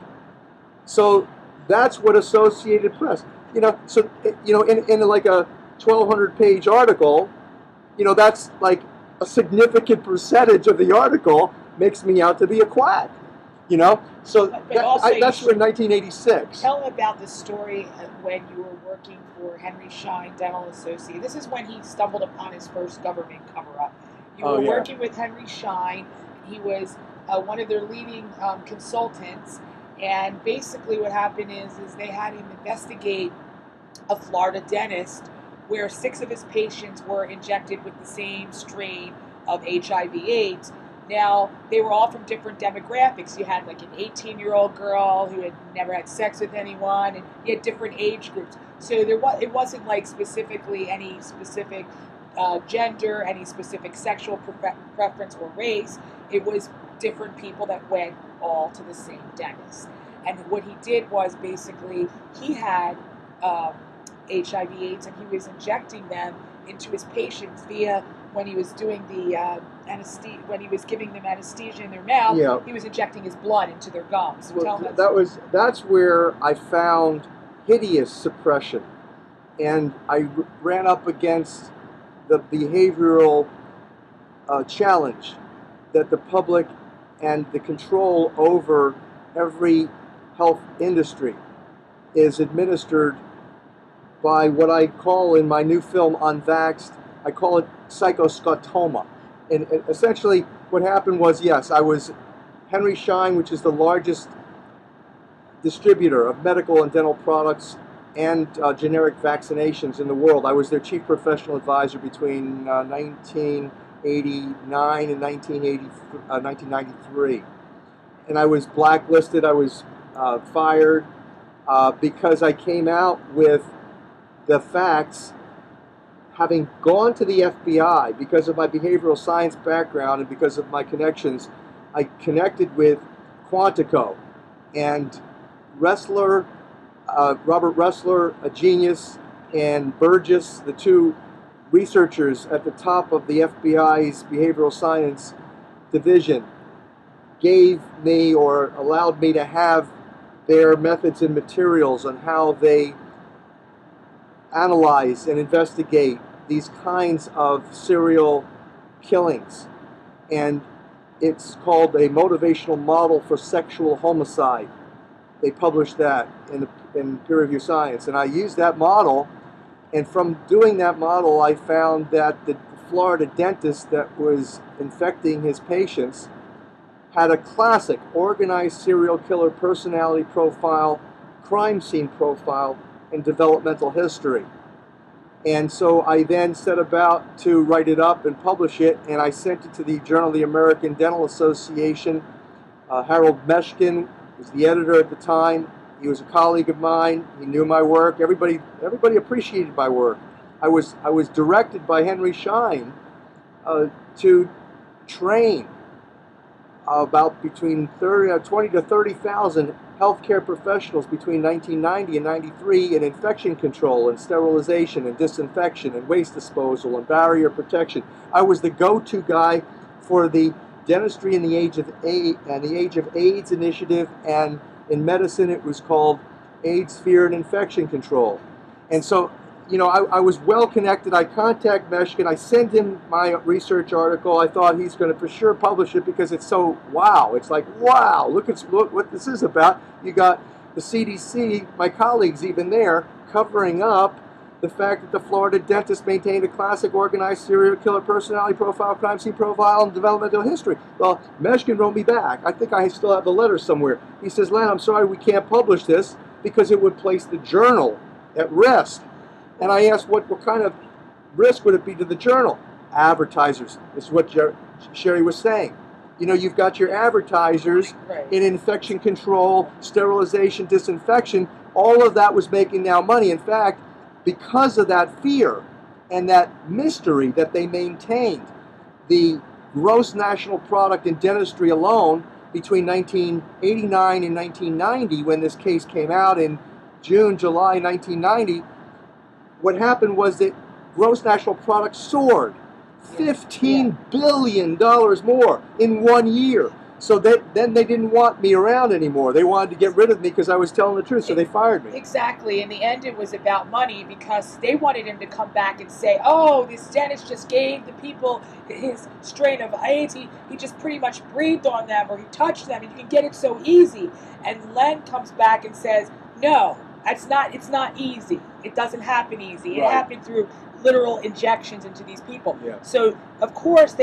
So that's what Associated Press, you know, so, you know, in like a 1,200-page article, you know, that's like a significant percentage of the article makes me out to be a quack, you know? So that's in 1986. Tell about the story of when you were working for Henry Schein Dental Associate. This is when he stumbled upon his first government cover-up. You were working with Henry Schein. He was one of their leading consultants. And basically what happened is they had him investigate a Florida dentist where 6 of his patients were injected with the same strain of HIV/AIDS. Now, they were all from different demographics. You had like an 18-year-old girl who had never had sex with anyone, and you had different age groups. So it wasn't like specifically any specific gender, any specific sexual preference or race. It was different people that went all to the same dentist. And what he did was basically he had HIV/AIDS, and he was injecting them into his patients via when he was doing the anesthesia, when he was giving them anesthesia in their mouth, he was injecting his blood into their gums. Well, that's where I found hideous suppression, and I ran up against the behavioral challenge that the public and the control over every health industry is administered by what I call in my new film Unvaxxed, I call it psychoscotoma. And essentially what happened was, yes, I was Henry Schein, which is the largest distributor of medical and dental products and generic vaccinations in the world. I was their chief professional advisor between 1989 and 1993. And I was blacklisted, I was fired because I came out with the facts, having gone to the FBI because of my behavioral science background and because of my connections. I connected with Quantico and Robert Ressler, a genius, and Burgess, the two researchers at the top of the FBI's behavioral science division, gave me or allowed me to have their methods and materials on how they analyze and investigate these kinds of serial killings. And it's called a motivational model for sexual homicide. They published that in peer-reviewed science. And I used that model, and from doing that model, I found that the Florida dentist that was infecting his patients had a classic organized serial killer personality profile, crime scene profile, and developmental history. And so I then set about to write it up and publish it, and I sent it to the Journal of the American Dental Association. Harold Meshkin was the editor at the time. He was a colleague of mine. He knew my work. Everybody appreciated my work. I was directed by Henry Schein to train about between 20 to 30,000 healthcare professionals between 1990 and 93 in infection control and sterilization and disinfection and waste disposal and barrier protection. I was the go-to guy for the Dentistry in the Age of AIDS initiative, and in medicine it was called AIDS, Fear, and Infection Control. And so, you know, I was well connected. I contact Meshkin. I send him my research article. I thought he's going to for sure publish it because it's so wow. It's like, wow, look what this is about. You got the CDC, my colleagues even there, covering up the fact that the Florida dentist maintained a classic organized serial killer personality profile, crime scene profile, and developmental history. Well, Meshkin wrote me back. I think I still have the letter somewhere. He says, Len, I'm sorry we can't publish this because it would place the journal at risk. And I asked, what kind of risk would it be to the journal? Advertisers. This is what Sherry was saying. You know, you've got your advertisers in infection control, sterilization, disinfection. All of that was making now money. In fact, because of that fear and that mystery that they maintained, the gross national product in dentistry alone between 1989 and 1990, when this case came out in June, July 1990, what happened was that gross national product soared $15 billion more in 1 year. So then they didn't want me around anymore. They wanted to get rid of me because I was telling the truth, so they fired me. Exactly. In the end, it was about money because they wanted him to come back and say, oh, this dentist just gave the people his strain of AIDS. He just pretty much breathed on them or he touched them and you can get it so easy. And Len comes back and says, no, it's not easy. It doesn't happen easy. It happened through literal injections into these people. Yeah. So, of course,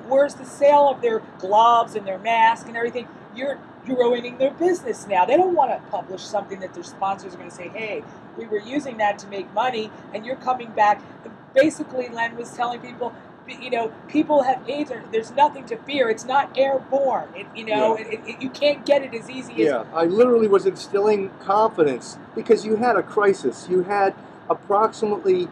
where's the sale of their gloves and their mask and everything? You're ruining their business now. They don't want to publish something that their sponsors are going to say, hey, we were using that to make money, and you're coming back. Basically, Len was telling people, you know, people have AIDS. There's nothing to fear. It's not airborne. You can't get it as easy as... Yeah, I literally was instilling confidence because you had a crisis. You had approximately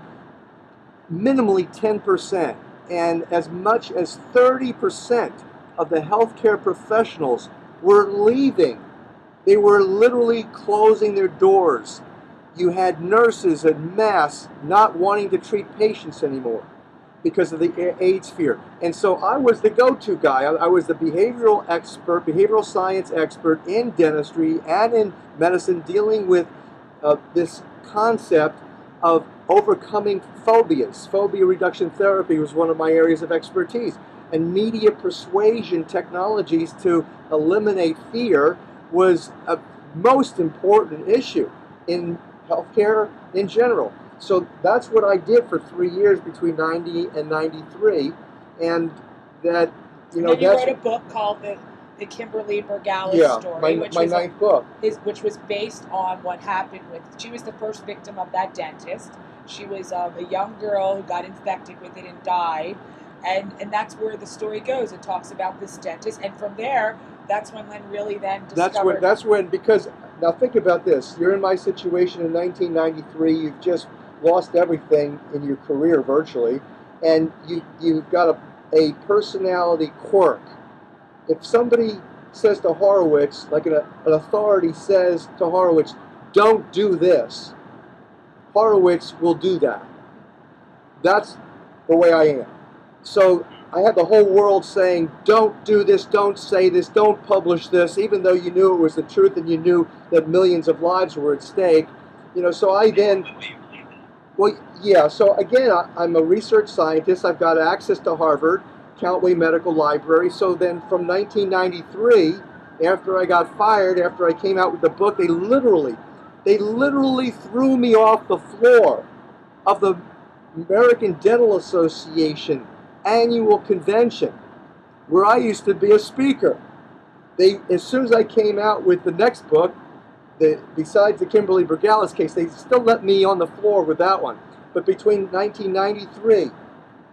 minimally 10% and as much as 30% of the healthcare professionals were leaving. They were literally closing their doors. You had nurses en masse not wanting to treat patients anymore because of the AIDS fear. And so I was the go-to guy. I was the behavioral expert, behavioral science expert in dentistry and in medicine, dealing with this concept of overcoming phobias. Phobia reduction therapy was one of my areas of expertise. And media persuasion technologies to eliminate fear was a most important issue in healthcare in general. so that's what I did for 3 years between 90 and 93, and that, you know, and then you that's wrote a book called the Kimberly Bergalis yeah, story, my ninth book. which was based on what happened with. She was the first victim of that dentist. She was a young girl who got infected with it and died, and that's where the story goes. It talks about this dentist, and from there, that's when Len really then discovered. That's when because now think about this. You're in my situation in 1993. You've just lost everything in your career virtually, and you've got a personality quirk. If somebody says to Horowitz, like an authority says to Horowitz, don't do this, Horowitz will do that. That's the way I am. So I had the whole world saying, don't do this, don't say this, don't publish this, even though you knew it was the truth and you knew that millions of lives were at stake. You know, so I then, well, yeah, so again, I'm a research scientist. I've got access to Harvard, Countway Medical Library. So then from 1993, after I got fired, after I came out with the book, they literally threw me off the floor of the American Dental Association annual convention, where I used to be a speaker. As soon as I came out with the next book, besides the Kimberly Bergalis case, they still let me on the floor with that one. But between 1993,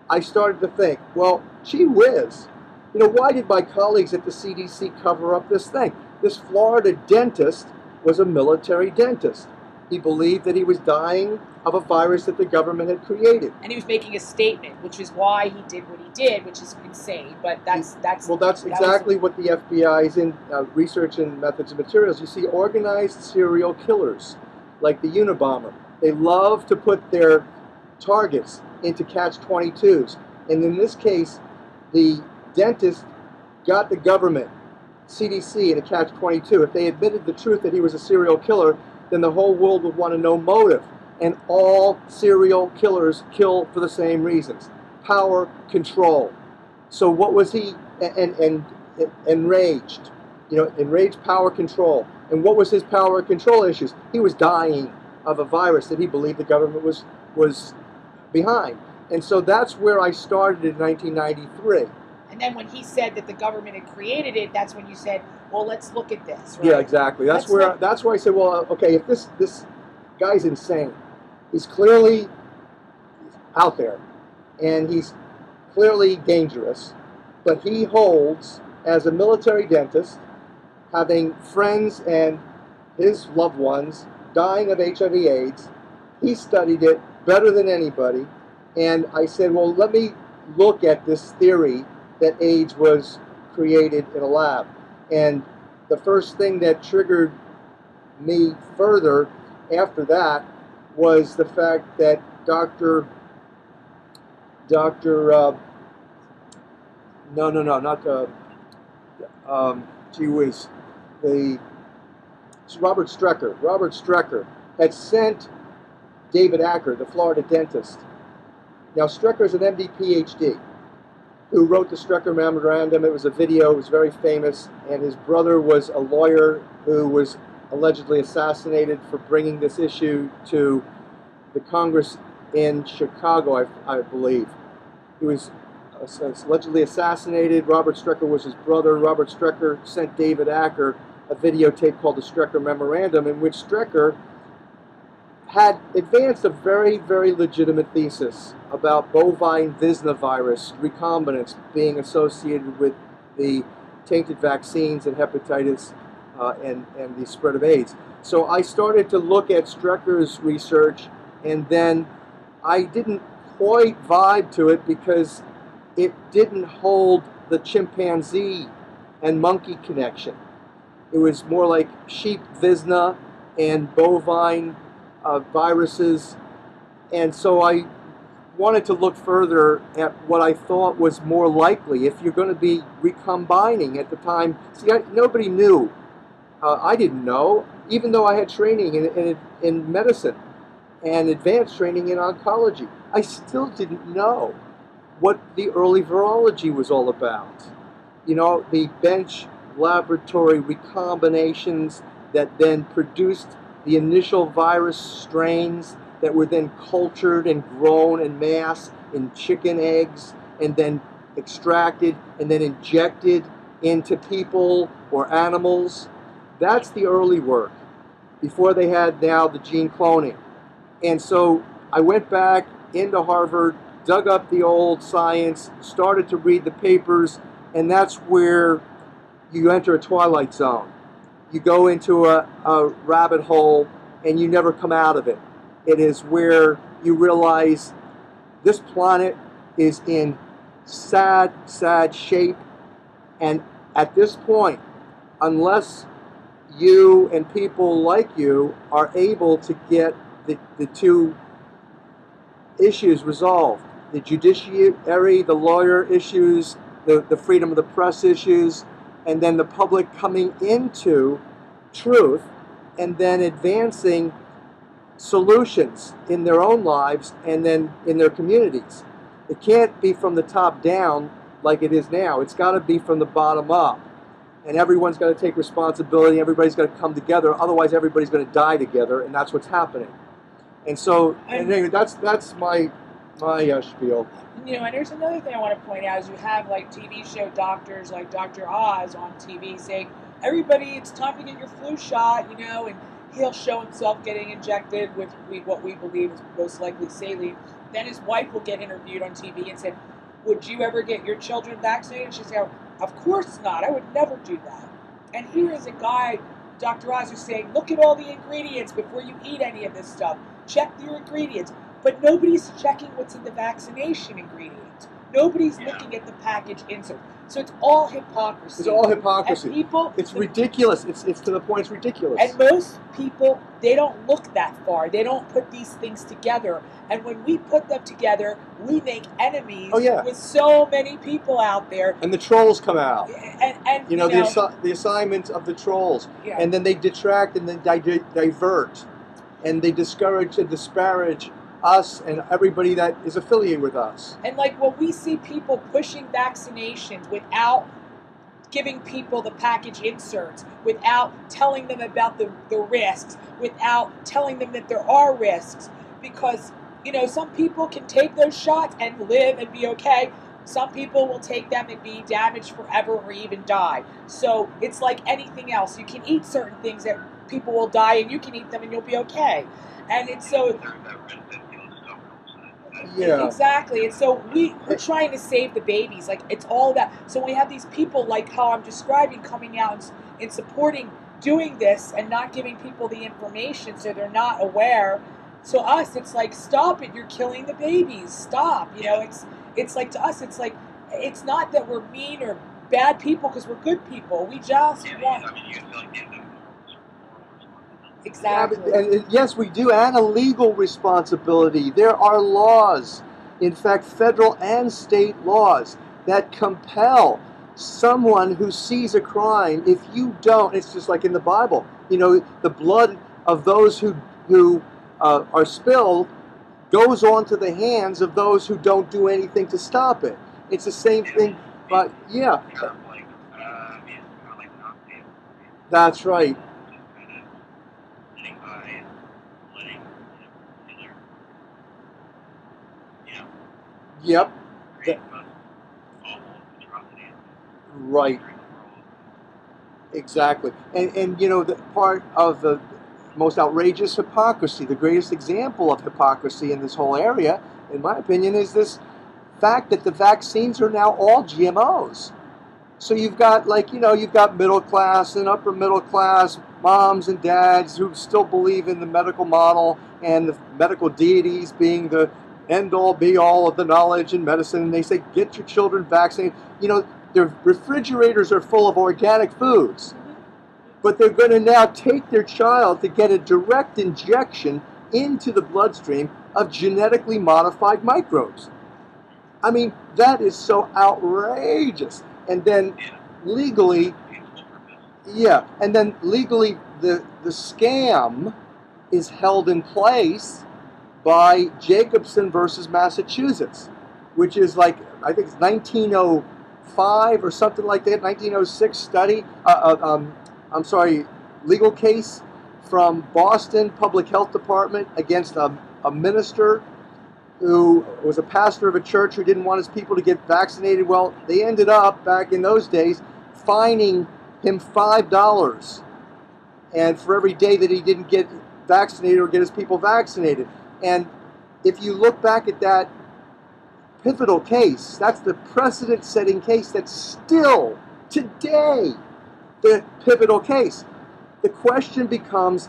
I started to think, well, gee whiz, you know, why did my colleagues at the CDC cover up this thing? This Florida dentist was a military dentist. He believed that he was dying of a virus that the government had created. And he was making a statement, which is why he did what he did, which is insane. But that's exactly what the FBI's in research and methods and materials. You see organized serial killers, like the Unabomber. They love to put their targets into catch-22s. And in this case, the dentist got the government, CDC, in a catch-22. If they admitted the truth that he was a serial killer, then the whole world would want to know motive. And all serial killers kill for the same reasons: power, control. So what was he? And enraged, you know, enraged, power, control. And what was his power and control issues? He was dying of a virus that he believed the government was behind. And so that's where I started in 1993. And then when he said that the government had created it, that's when you said, well, let's look at this, right? Yeah, exactly. That's where I said, well, okay, if this guy's insane, he's clearly out there, and he's clearly dangerous, but he holds, as a military dentist, having friends and his loved ones dying of HIV/AIDS, he studied it better than anybody, and I said, well, let me look at this theory that AIDS was created in a lab. And the first thing that triggered me further after that was the fact that Robert Strecker. Robert Strecker had sent David Acker, the Florida dentist. Now, Strecker is an MD PhD who wrote the Strecker Memorandum. It was a video, it was very famous, and his brother was a lawyer who was allegedly assassinated for bringing this issue to the Congress in Chicago, I believe. He was allegedly assassinated. Robert Strecker was his brother. Robert Strecker sent David Acker a videotape called the Strecker Memorandum, in which Strecker had advanced a very, very legitimate thesis about bovine Visna virus recombinants being associated with the tainted vaccines and hepatitis and the spread of AIDS. So I started to look at Strecker's research, and then I didn't quite vibe to it because it didn't hold the chimpanzee and monkey connection. It was more like sheep Visna and bovine viruses, and so I wanted to look further at what I thought was more likely if you're going to be recombining at the time. See, nobody knew. I didn't know, even though I had training in medicine and advanced training in oncology. I still didn't know what the early virology was all about. You know, the bench laboratory recombinations that then produced the initial virus strains that were then cultured and grown en masse in chicken eggs and then extracted and then injected into people or animals. That's the early work, before they had now the gene cloning. And so I went back into Harvard, dug up the old science, started to read the papers, and that's where you enter a twilight zone. You go into a rabbit hole and you never come out of it. It is where you realize this planet is in sad, sad shape, and at this point, unless you and people like you are able to get the two issues resolved, the judiciary, the lawyer issues, the freedom of the press issues, and then the public coming into truth and then advancing solutions in their own lives and then in their communities. It can't be from the top down like it is now. It's got to be from the bottom up. And everyone's got to take responsibility. Everybody's got to come together. Otherwise, everybody's going to die together, and that's what's happening. And so, anyway, that's my spiel. You know, and there's another thing I want to point out is you have like TV show doctors like Dr. Oz on TV saying, everybody, it's time to get your flu shot, you know, and he'll show himself getting injected with what we believe is most likely saline. Then his wife will get interviewed on TV and say, would you ever get your children vaccinated? She'll say, of course not. I would never do that. And here is a guy, Dr. Oz, who's saying, look at all the ingredients before you eat any of this stuff. Check your ingredients. But nobody's checking what's in the vaccination ingredients. Nobody's looking at the package insert. So it's all hypocrisy. It's all hypocrisy. And people, it's ridiculous. It's to the point it's ridiculous. And most people, they don't look that far. They don't put these things together. And when we put them together, we make enemies with so many people out there. And the trolls come out. And you know, the assignment of the trolls. Yeah. And then they detract and then divert. And they discourage and disparage us and everybody that is affiliated with us. And like when we see people pushing vaccinations without giving people the package inserts, without telling them about the risks, without telling them that there are risks, because, you know, some people can take those shots and live and be okay. Some people will take them and be damaged forever or even die. So it's like anything else. You can eat certain things that people will die and you can eat them and you'll be okay. And it's so... Yeah. Exactly. And so we're trying to save the babies. Like, it's all that. So when we have these people like how I'm describing coming out and supporting doing this and not giving people the information so they're not aware. So us, it's like, stop it. You're killing the babies. Stop. You know, it's like, to us, it's like, it's not that we're mean or bad people because we're good people. We just want... I mean, you feel like you have Exactly. And yes, we do, and a legal responsibility. There are laws, in fact, federal and state laws, that compel someone who sees a crime. If you don't, it's just like in the Bible. You know, the blood of those who are spilled goes onto the hands of those who don't do anything to stop it. It's the same thing, but yeah. That's right. Yep. Right. Exactly. And you know, the part of the most outrageous hypocrisy, the greatest example of hypocrisy in this whole area, in my opinion, is this fact that the vaccines are now all GMOs. So you've got, like, you know, you've got middle class and upper middle class moms and dads who still believe in the medical model and the medical deities being the end-all, be-all of the knowledge in medicine, and they say, get your children vaccinated. You know, their refrigerators are full of organic foods, but they're going to now take their child to get a direct injection into the bloodstream of genetically modified microbes. I mean, that is so outrageous. And then legally, and then legally the scam is held in place by Jacobson versus Massachusetts, which is like, I think it's 1905 or something like that, 1906 study, legal case from Boston Public Health Department against a a minister who was a pastor of a church who didn't want his people to get vaccinated. Well, they ended up, back in those days, fining him $5 and for every day that he didn't get vaccinated or get his people vaccinated. And if you look back at that pivotal case, that's the precedent-setting case that's still, today, the pivotal case. The question becomes,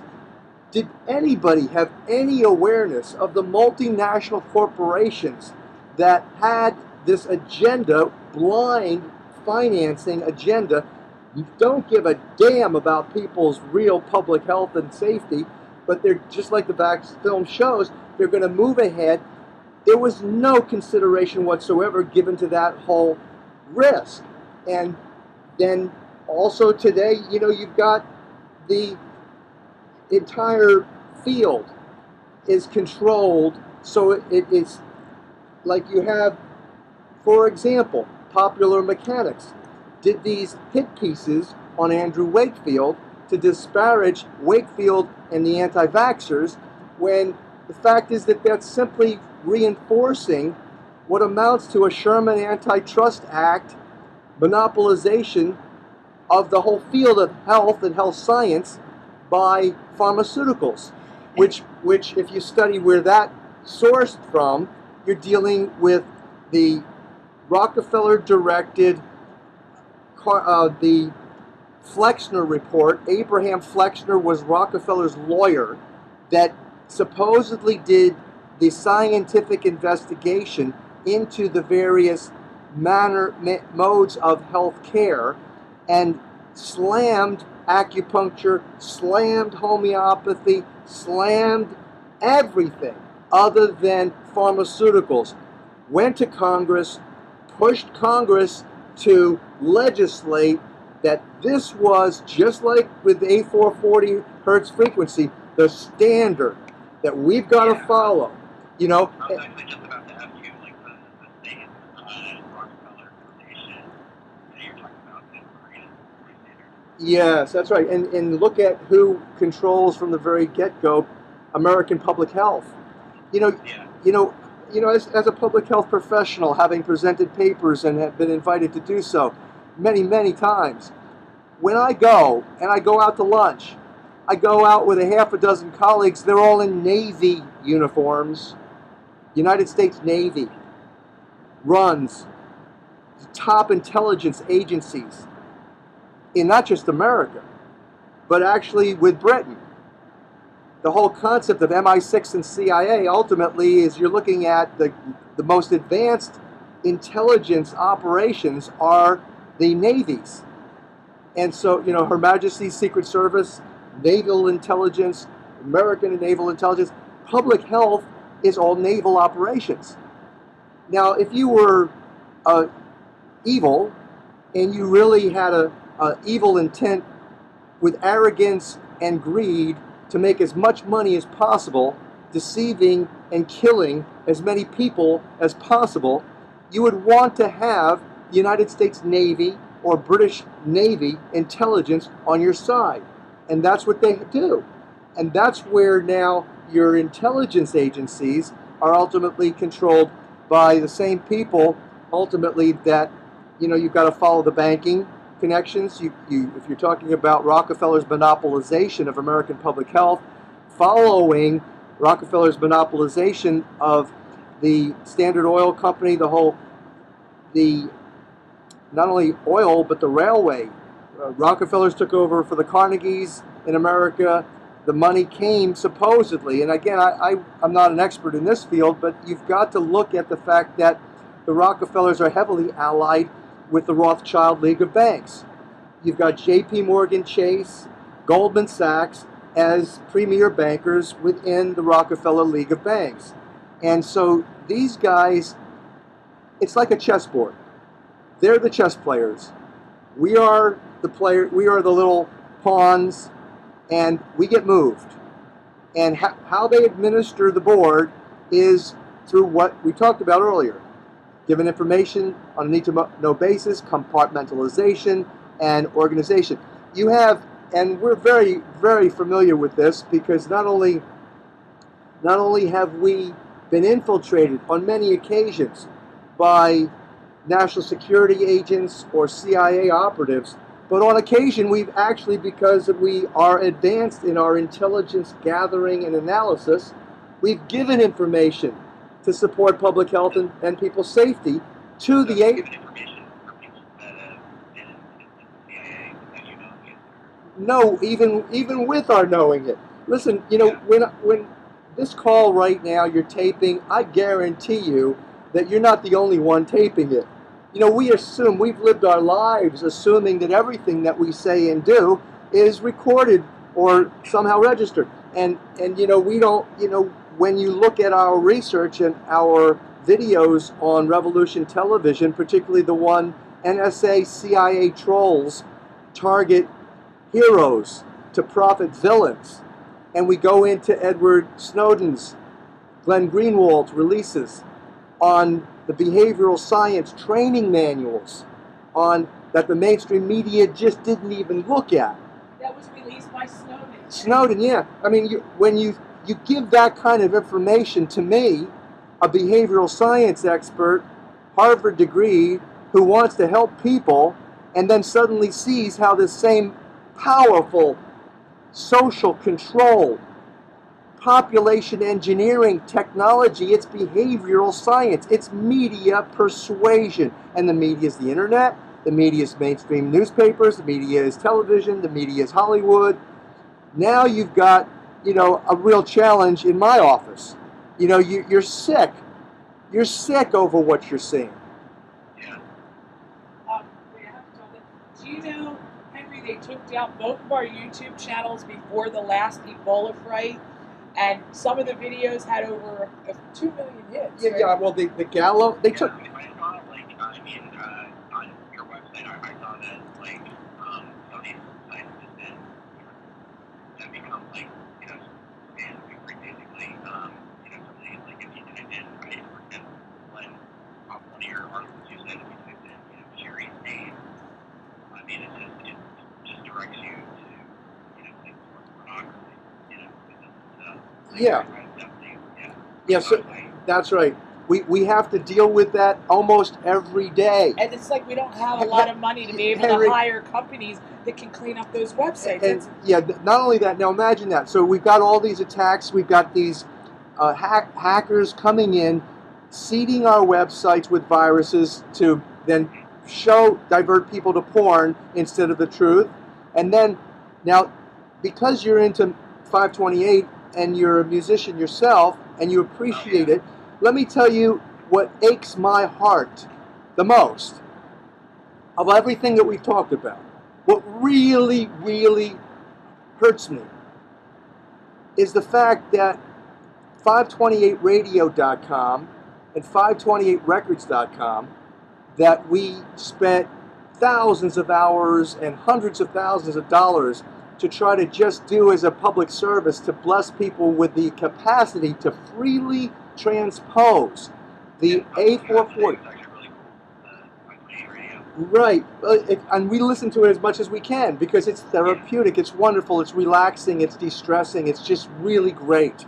did anybody have any awareness of the multinational corporations that had this agenda, blind financing agenda, don't give a damn about people's real public health and safety, but they're, just like the film shows, they're going to move ahead. There was no consideration whatsoever given to that whole risk. And then also today, you know, you've got the entire field is controlled, so it is like you have, for example, Popular Mechanics did these hit pieces on Andrew Wakefield to disparage Wakefield and the anti-vaxxers, when the fact is that that's simply reinforcing what amounts to a Sherman Antitrust Act monopolization of the whole field of health and health science by pharmaceuticals, which if you study where that sourced from, you're dealing with the Rockefeller-directed, the Flexner report. Abraham Flexner was Rockefeller's lawyer that supposedly did the scientific investigation into the various modes of health care and slammed acupuncture, slammed homeopathy, slammed everything other than pharmaceuticals. Went to Congress, pushed Congress to legislate that this was, just like with the A440 hertz frequency, the standard that we've got to follow. You know, I was actually just about to ask you, like, the state Rockefeller Foundation that you're talking about, the Korean standard. yes, that's right. And look at who controls from the very get-go American public health. As a public health professional, having presented papers and have been invited to do so many, many times, when I go out to lunch, I go out with a half a dozen colleagues. They're all in Navy uniforms. United States Navy runs the top intelligence agencies in not just America, but actually with Britain. The whole concept of MI6 and CIA ultimately is you're looking at the most advanced intelligence operations are the navies. And so, you know, Her Majesty's Secret Service, naval intelligence, American naval intelligence, public health is all naval operations. Now, if you were evil and you really had a evil intent with arrogance and greed to make as much money as possible, deceiving and killing as many people as possible, you would want to have the United States Navy or British Navy intelligence on your side. And that's what they do. And that's where now your intelligence agencies are ultimately controlled by the same people, ultimately, that, you know, you've got to follow the banking connections. If you're talking about Rockefeller's monopolization of American public health, following Rockefeller's monopolization of the Standard Oil Company, not only oil, but the railway. Rockefellers took over for the Carnegies in America. The money came supposedly, and again, I'm not an expert in this field, but you've got to look at the fact that the Rockefellers are heavily allied with the Rothschild League of Banks. You've got J.P. Morgan Chase, Goldman Sachs as premier bankers within the Rockefeller League of Banks. And so these guys, it's like a chessboard. They're the chess players. We are the little pawns, and we get moved. And how they administer the board is through what we talked about earlier. Given information on a need-to-know basis, compartmentalization, and organization. You have, and we're very, very familiar with this, because not only not only have we been infiltrated on many occasions by national security agents or CIA operatives, but on occasion we've actually, because we are advanced in our intelligence gathering and analysis, we've given information to support public health and people's safety to the given information for people that have been in the CIA that you know. No, even with our knowing it. Listen, you know, when this call right now you're taping, I guarantee you that you're not the only one taping it. You know, we've lived our lives assuming that everything that we say and do is recorded or somehow registered. And you know, we don't, you know, when you look at our research and our videos on Revolution Television, particularly the one NSA CIA trolls target heroes to profit villains, and we go into Edward Snowden's, Glenn Greenwald's releases on the behavioral science training manuals on that the mainstream media just didn't even look at. That was released by Snowden. Snowden, yeah. I mean, when you give that kind of information to me, a behavioral science expert, Harvard degree, who wants to help people, and then suddenly sees how this same powerful social control, population engineering technology, it's behavioral science, it's media persuasion. And the media is the internet, the media is mainstream newspapers, the media is television, the media is Hollywood. Now you've got, you know, a real challenge in my office. You know, you're sick. You're sick over what you're seeing. Yeah. Do you know, Henry, they took down both of our YouTube channels before the last Ebola fright, and some of the videos had over 2 million hits. Yeah, right? yeah. Well, the Gallo, they took. I saw, like, I mean, on your website, I saw that, like, some of these sites have become, like, you know, spam basically, you know, some of these, like, if you type in, I mean, for example, when one of your articles you said, if you type in, you know, Sherry's name, I mean, it just directs you to, you know, like, pornography, you know, like, Yeah. Yeah, so that's right. We have to deal with that almost every day. And it's like we don't have a lot of money to be able Henry, to hire companies that can clean up those websites. And yeah, not only that, now imagine that. So we've got all these attacks, we've got these hackers coming in, seeding our websites with viruses to then divert people to porn instead of the truth. And then, now, because you're into 528 and you're a musician yourself and you appreciate it, let me tell you what aches my heart the most of everything that we've talked about. What really, really hurts me is the fact that 528radio.com and 528records.com, that we spent thousands of hours and hundreds of thousands of dollars to try to just do as a public service to bless people with the capacity to freely transpose the A440. Right, and we listen to it as much as we can because it's therapeutic, it's wonderful, it's relaxing, it's de-stressing, it's just really great.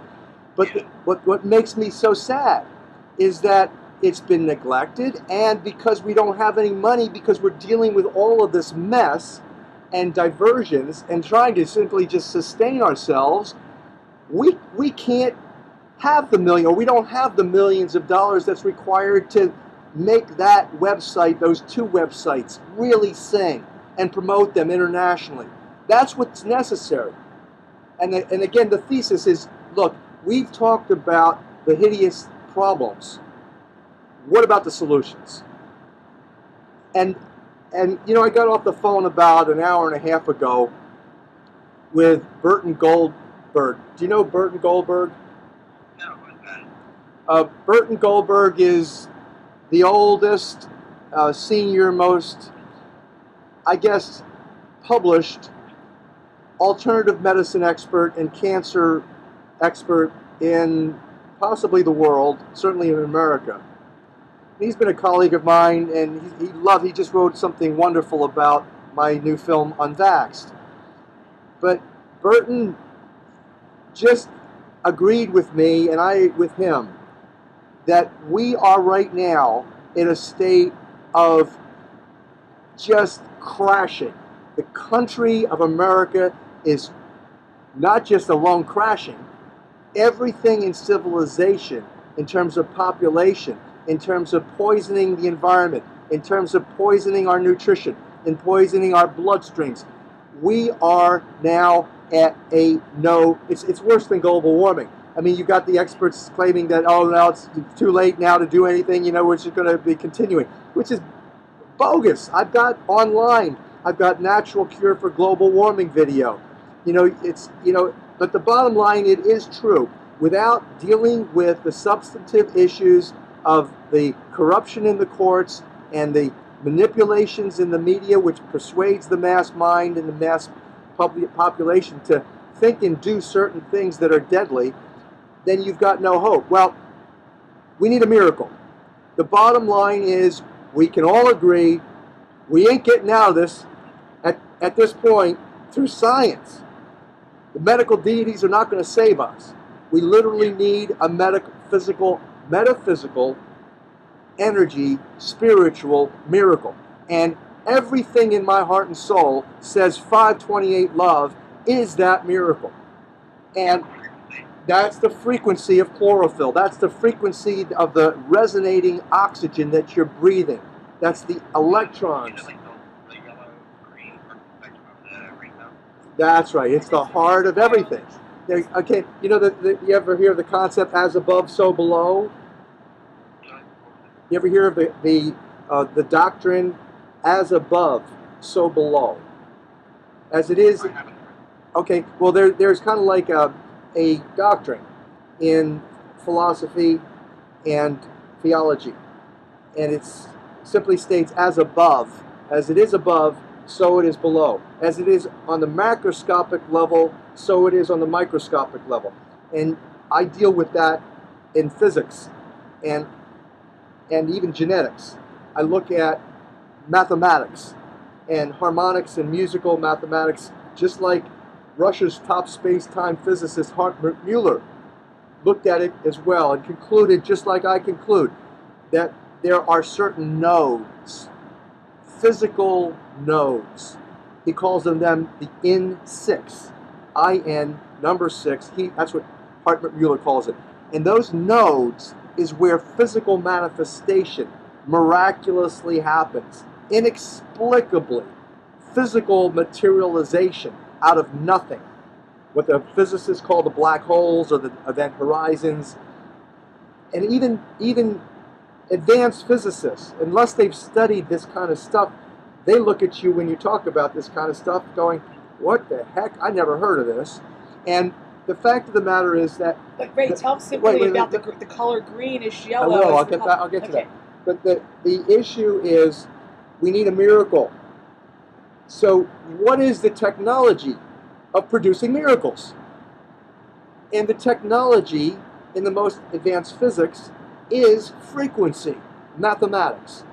But what makes me so sad is that it's been neglected, and because we don't have any money, because we're dealing with all of this mess and diversions and trying to simply just sustain ourselves, we can't have the million, or we don't have the millions of dollars that's required to make that website, those two websites, really sing and promote them internationally. That's what's necessary. And again, the thesis is, look, we've talked about the hideous problems. What about the solutions? And you know, I got off the phone about an hour and a half ago with Burton Goldberg. Do you know Burton Goldberg? No, what's that? Burton Goldberg is the oldest, senior most, I guess, published alternative medicine expert and cancer expert in possibly the world, certainly in America. He's been a colleague of mine, and he just wrote something wonderful about my new film, Unvaxxed. But Burton just agreed with me, and I with him, that we are right now in a state of just crashing. The country of America is not just alone crashing. Everything in civilization, in terms of population, in terms of poisoning the environment, in terms of poisoning our nutrition, in poisoning our bloodstreams, we are now at a no. It's worse than global warming. I mean, you've got the experts claiming that, oh, now it's too late now to do anything, you know, we're just going to be continuing, which is bogus. I've got online, I've got natural cure for global warming video. You know, it's, you know, but the bottom line, it is true. Without dealing with the substantive issues of the corruption in the courts and the manipulations in the media, which persuades the mass mind and the mass population to think and do certain things that are deadly, then you've got no hope. Well, we need a miracle. The bottom line is we can all agree we ain't getting out of this at this point through science. The medical deities are not going to save us. We literally need a metaphysical, energy, spiritual miracle. And everything in my heart and soul says 528 love is that miracle. And that's the frequency of chlorophyll. That's the frequency of the resonating oxygen that you're breathing. That's the electrons. That's right. It's the heart of everything. Okay, you know, you ever hear of the concept as above, so below? You ever hear of the doctrine as above, so below? As it is. Okay, well, there's kind of like a doctrine in philosophy and theology, and it simply states as above, as it is above, so it is below. As it is on the macroscopic level, so it is on the microscopic level. And I deal with that in physics and even genetics. I look at mathematics and harmonics and musical mathematics, just like Russia's top space-time physicist Hartmut Muller looked at it as well and concluded, just like I conclude, that there are certain nodes, physical nodes. He calls them the in-6, I-N, number 6. That's what Hartmut Muller calls it. And those nodes is where physical manifestation miraculously happens, inexplicably. Physical materialization out of nothing. What the physicists call the black holes or the event horizons. And even advanced physicists, unless they've studied this kind of stuff, they look at you when you talk about this kind of stuff going, what the heck? I never heard of this. And the fact of the matter is that... But Ray, tell simply about the color greenish yellow. I will, I'll get to that. But the issue is we need a miracle. So what is the technology of producing miracles? And the technology in the most advanced physics is frequency mathematics.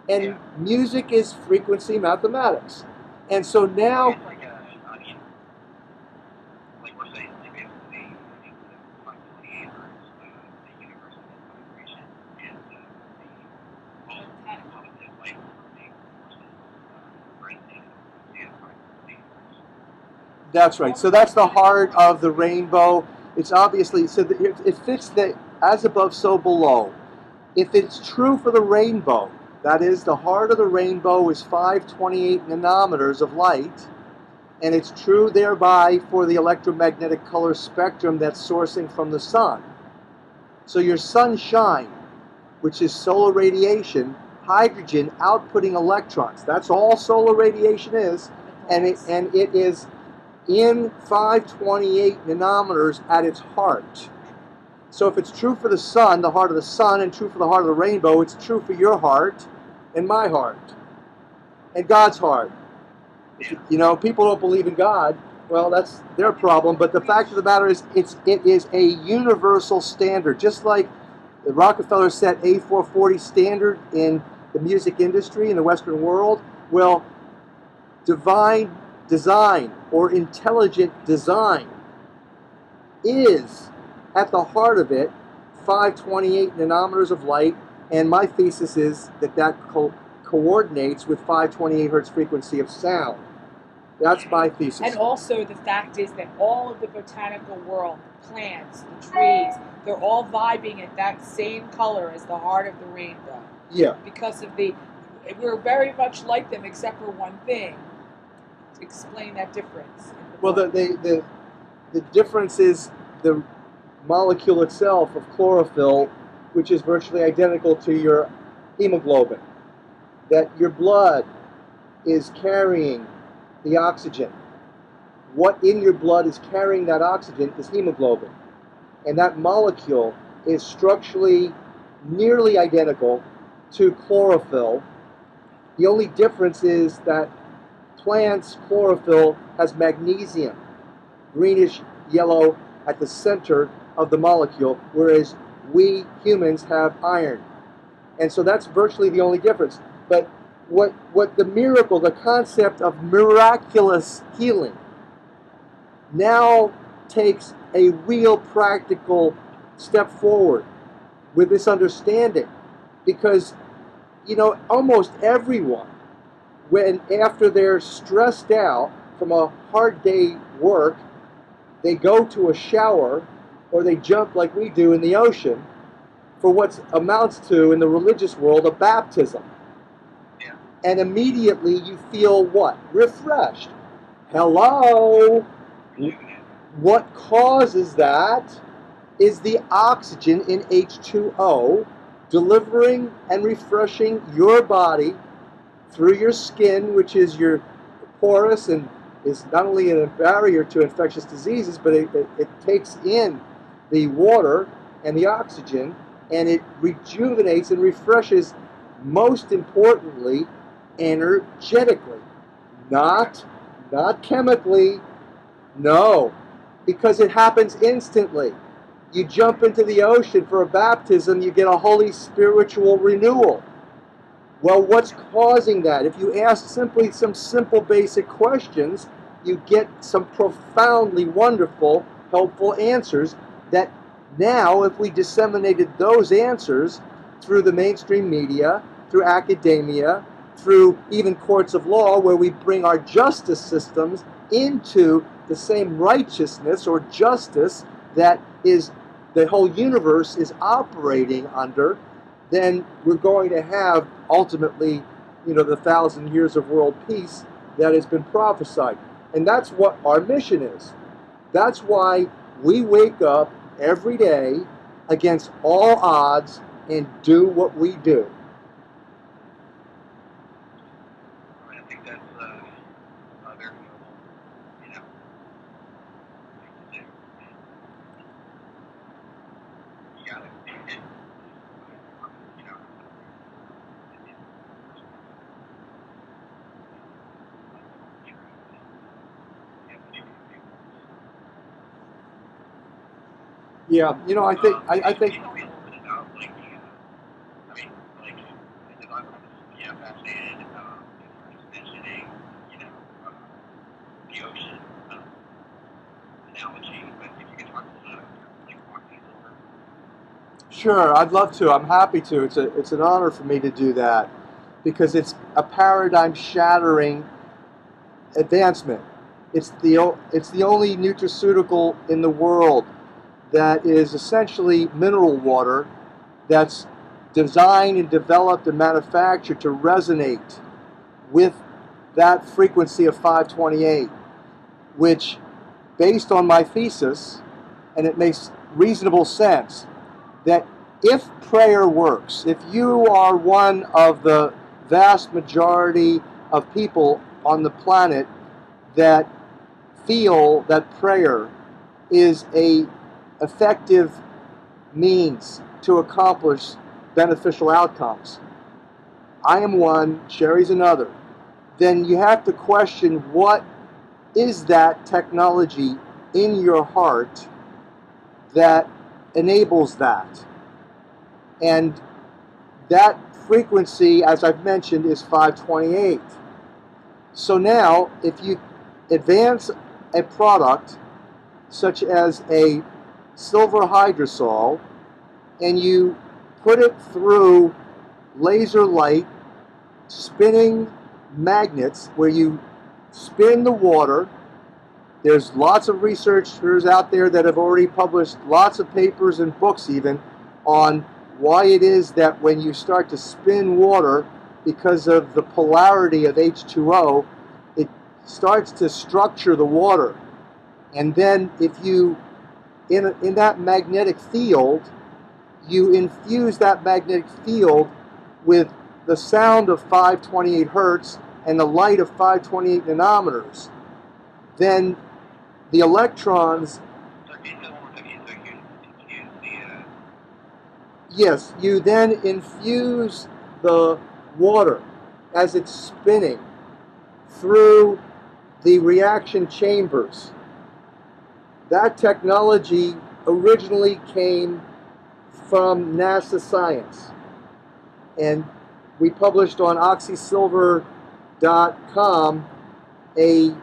And music is frequency mathematics. And so now... It's like like we're saying, like basically, I think the 528 Hertz, the universal vibration, and the positive light forcing forces right there. That's right. So that's the heart of the rainbow. It's obviously, so it fits the as above, so below. If it's true for the rainbow, that is, the heart of the rainbow is 528 nanometers of light, and it's true thereby for the electromagnetic color spectrum that's sourcing from the sun. So your sunshine, which is solar radiation, hydrogen outputting electrons, that's all solar radiation is, and it is in 528 nanometers at its heart. So if it's true for the sun, the heart of the sun, and true for the heart of the rainbow, it's true for your heart and my heart and God's heart. You know, people don't believe in God. Well, that's their problem. But the fact of the matter is, it is a universal standard. Just like the Rockefeller set A440 standard in the music industry in the Western world, well, divine design or intelligent design is at the heart of it, 528 nanometers of light, and my thesis is that that coordinates with 528 hertz frequency of sound. That's my thesis. And also the fact is that all of the botanical world, the plants, the trees, they're all vibing at that same color as the heart of the rainbow. Yeah. Because of we're very much like them except for one thing. To explain that difference. Well, the difference is the molecule itself of chlorophyll, which is virtually identical to your hemoglobin. That your blood is carrying the oxygen. What in your blood is carrying that oxygen is hemoglobin. And that molecule is structurally nearly identical to chlorophyll. The only difference is that plants' chlorophyll has magnesium, greenish yellow at the center of the molecule, whereas we humans have iron. And so that's virtually the only difference. But what the miracle, the concept of miraculous healing now takes a real practical step forward with this understanding. Because, you know, almost everyone, when after they're stressed out from a hard day work, they go to a shower or they jump like we do in the ocean for what amounts to, in the religious world, a baptism. Yeah. And immediately you feel what? Refreshed. Hello? What causes that is the oxygen in H2O delivering and refreshing your body through your skin, which is your porous and is not only a barrier to infectious diseases, but it takes in the water and the oxygen, and it rejuvenates and refreshes, most importantly, energetically. Not chemically, no, because it happens instantly. You jump into the ocean for a baptism, you get a holy spiritual renewal. Well, what's causing that? If you ask simply some simple basic questions, you get some profoundly wonderful, helpful answers that now, if we disseminated those answers through the mainstream media, through academia, through even courts of law, where we bring our justice systems into the same righteousness or justice that is the whole universe is operating under, then we're going to have ultimately, you know, the 1,000 years of world peace that has been prophesied. And that's what our mission is. That's why we wake up every day against all odds and do what we do. I think that's very noble, you know, thing to do. You gotta, you know, Yeah, you know, I think Can you tell me a little bit about, like, I mean, like, if I'm vaccinated, you're just mentioning, you know, the ocean analogy, but if you could talk a little bit, like, walk me over. Sure, I'd love to. I'm happy to. It's an honor for me to do that because it's a paradigm-shattering advancement. It's the only nutraceutical in the world that is essentially mineral water that's designed and developed and manufactured to resonate with that frequency of 528, which, based on my thesis, and it makes reasonable sense, that if prayer works, if you are one of the vast majority of people on the planet that feel that prayer is a effective means to accomplish beneficial outcomes, I am one, Sherry's another, then you have to question what is that technology in your heart that enables that. And that frequency, as I've mentioned, is 528. So now, if you advance a product such as a silver hydrosol, and you put it through laser light spinning magnets where you spin the water. There's lots of researchers out there that have already published lots of papers and books even on why it is that when you start to spin water, because of the polarity of H2O, it starts to structure the water. And then if you, in that magnetic field, you infuse that magnetic field with the sound of 528 hertz and the light of 528 nanometers, then the electrons, yes, you then infuse the water as it's spinning through the reaction chambers. That technology originally came from NASA science, and we published on oxysilver.com a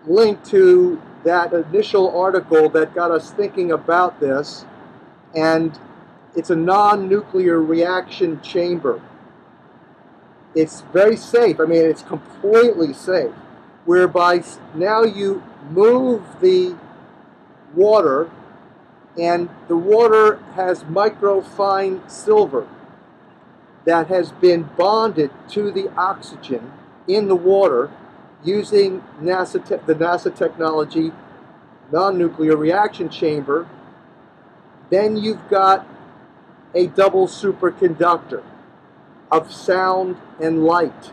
link to that initial article that got us thinking about this, and it's a non-nuclear reaction chamber. It's very safe. I mean, it's completely safe, whereby now you move the water, and the water has microfine silver that has been bonded to the oxygen in the water using the NASA technology, non-nuclear reaction chamber. Then you've got a double superconductor of sound and light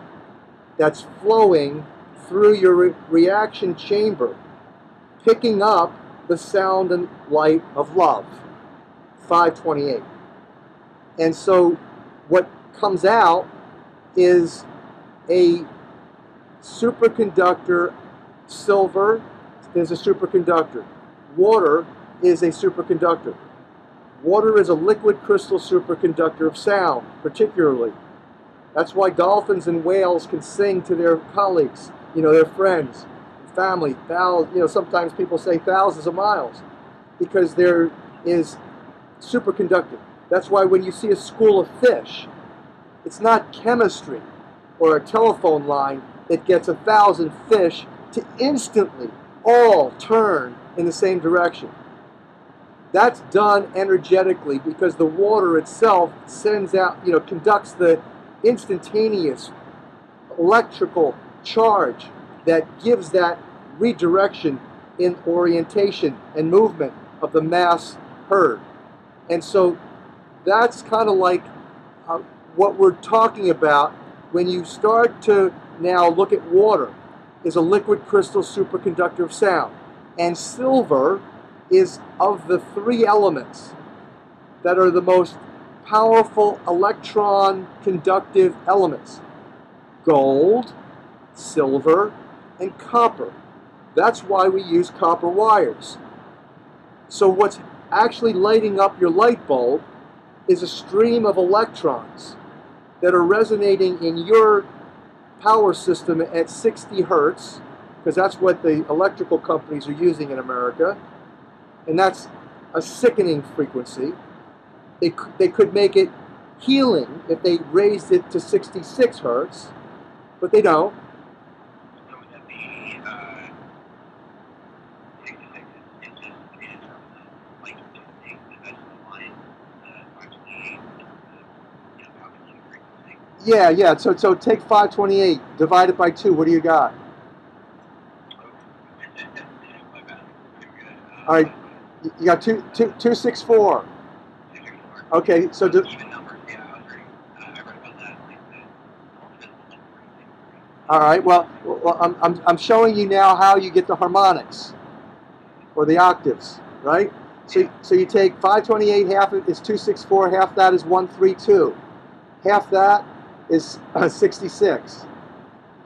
that's flowing through your reaction chamber, picking up the sound and light of love, 528. And so what comes out is a superconductor. Silver is a superconductor. Water is a superconductor. Water is a liquid crystal superconductor of sound, particularly. That's why dolphins and whales can sing to their colleagues, their friends, family, sometimes people say thousands of miles, because there is superconducting. That's why when you see a school of fish, it's not chemistry or a telephone line that gets 1,000 fish to instantly all turn in the same direction. That's done energetically because the water itself sends out, conducts the instantaneous electrical charge that gives that redirection in orientation and movement of the mass herd. And so that's kind of like what we're talking about when you start to now look at water is a liquid crystal superconductor of sound. And silver is of the three elements that are the most powerful electron conductive elements: gold, silver, and copper. That's why we use copper wires. So what's actually lighting up your light bulb is a stream of electrons that are resonating in your power system at 60 hertz, because that's what the electrical companies are using in America, and that's a sickening frequency. They could make it healing if they raised it to 66 hertz, but they don't. So would that be 66 inches in terms of like the decimal line, 528, how much frequency? Yeah. So take 528, divide it by 2. What do you got? All right, you got 264. Okay, so even numbers, yeah, I read about that. all right. Well, I'm showing you now how you get the harmonics or the octaves, right? So you take 528, half it is 264, half that is 132, half that is 66,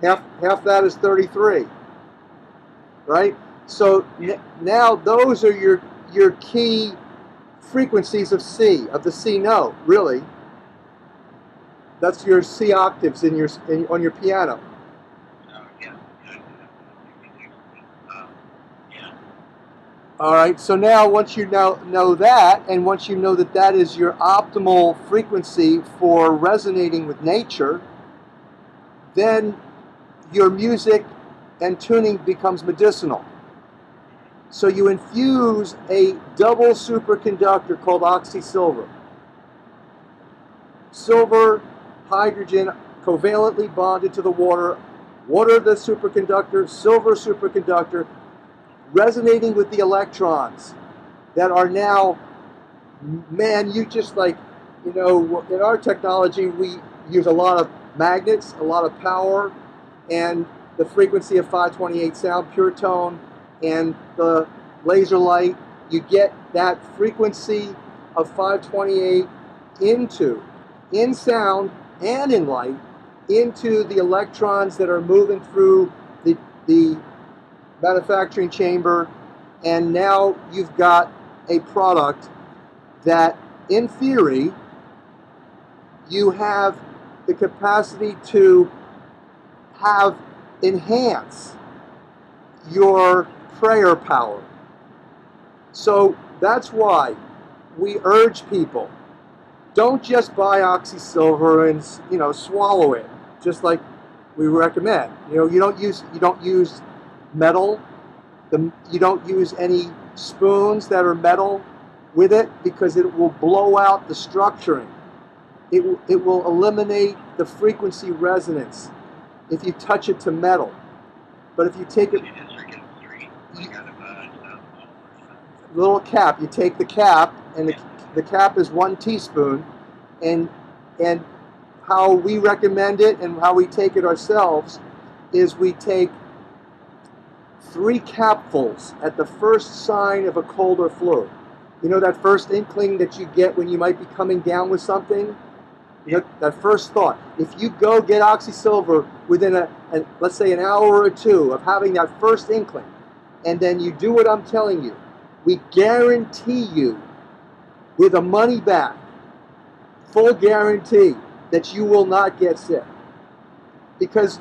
half that is 33, right? So now those are your key frequencies of C, of the C note, really. That's your C octaves on your piano. All right, so now once you know that, and once you know that that is your optimal frequency for resonating with nature, then your music and tuning becomes medicinal. So you infuse a double superconductor called oxysilver. Silver, hydrogen, covalently bonded to the water, water the superconductor, silver superconductor, resonating with the electrons that are now, man, you just like, you know, in our technology, we use a lot of magnets, a lot of power, and the frequency of 528 sound, pure tone, and the laser light. You get that frequency of 528 in sound and in light, into the electrons that are moving through the manufacturing chamber, and now you've got a product that, in theory, you have the capacity to enhance your prayer power. So that's why we urge people, don't just buy oxysilver and, you know, swallow it, just like we recommend. You know, you don't use metal. You don't use any spoons that are metal with it, because it will blow out the structuring. It will eliminate the frequency resonance if you touch it to metal. But if you take it, little cap, you take the cap, and the cap is 1 teaspoon, and how we recommend it and how we take it ourselves is we take 3 capfuls at the first sign of a cold or flu. You know, that first inkling that you get when you might be coming down with something? You know, that first thought. If you go get oxysilver within let's say an hour or 2 of having that first inkling, and then you do what I'm telling you, we guarantee you with a money back, full guarantee, that you will not get sick. Because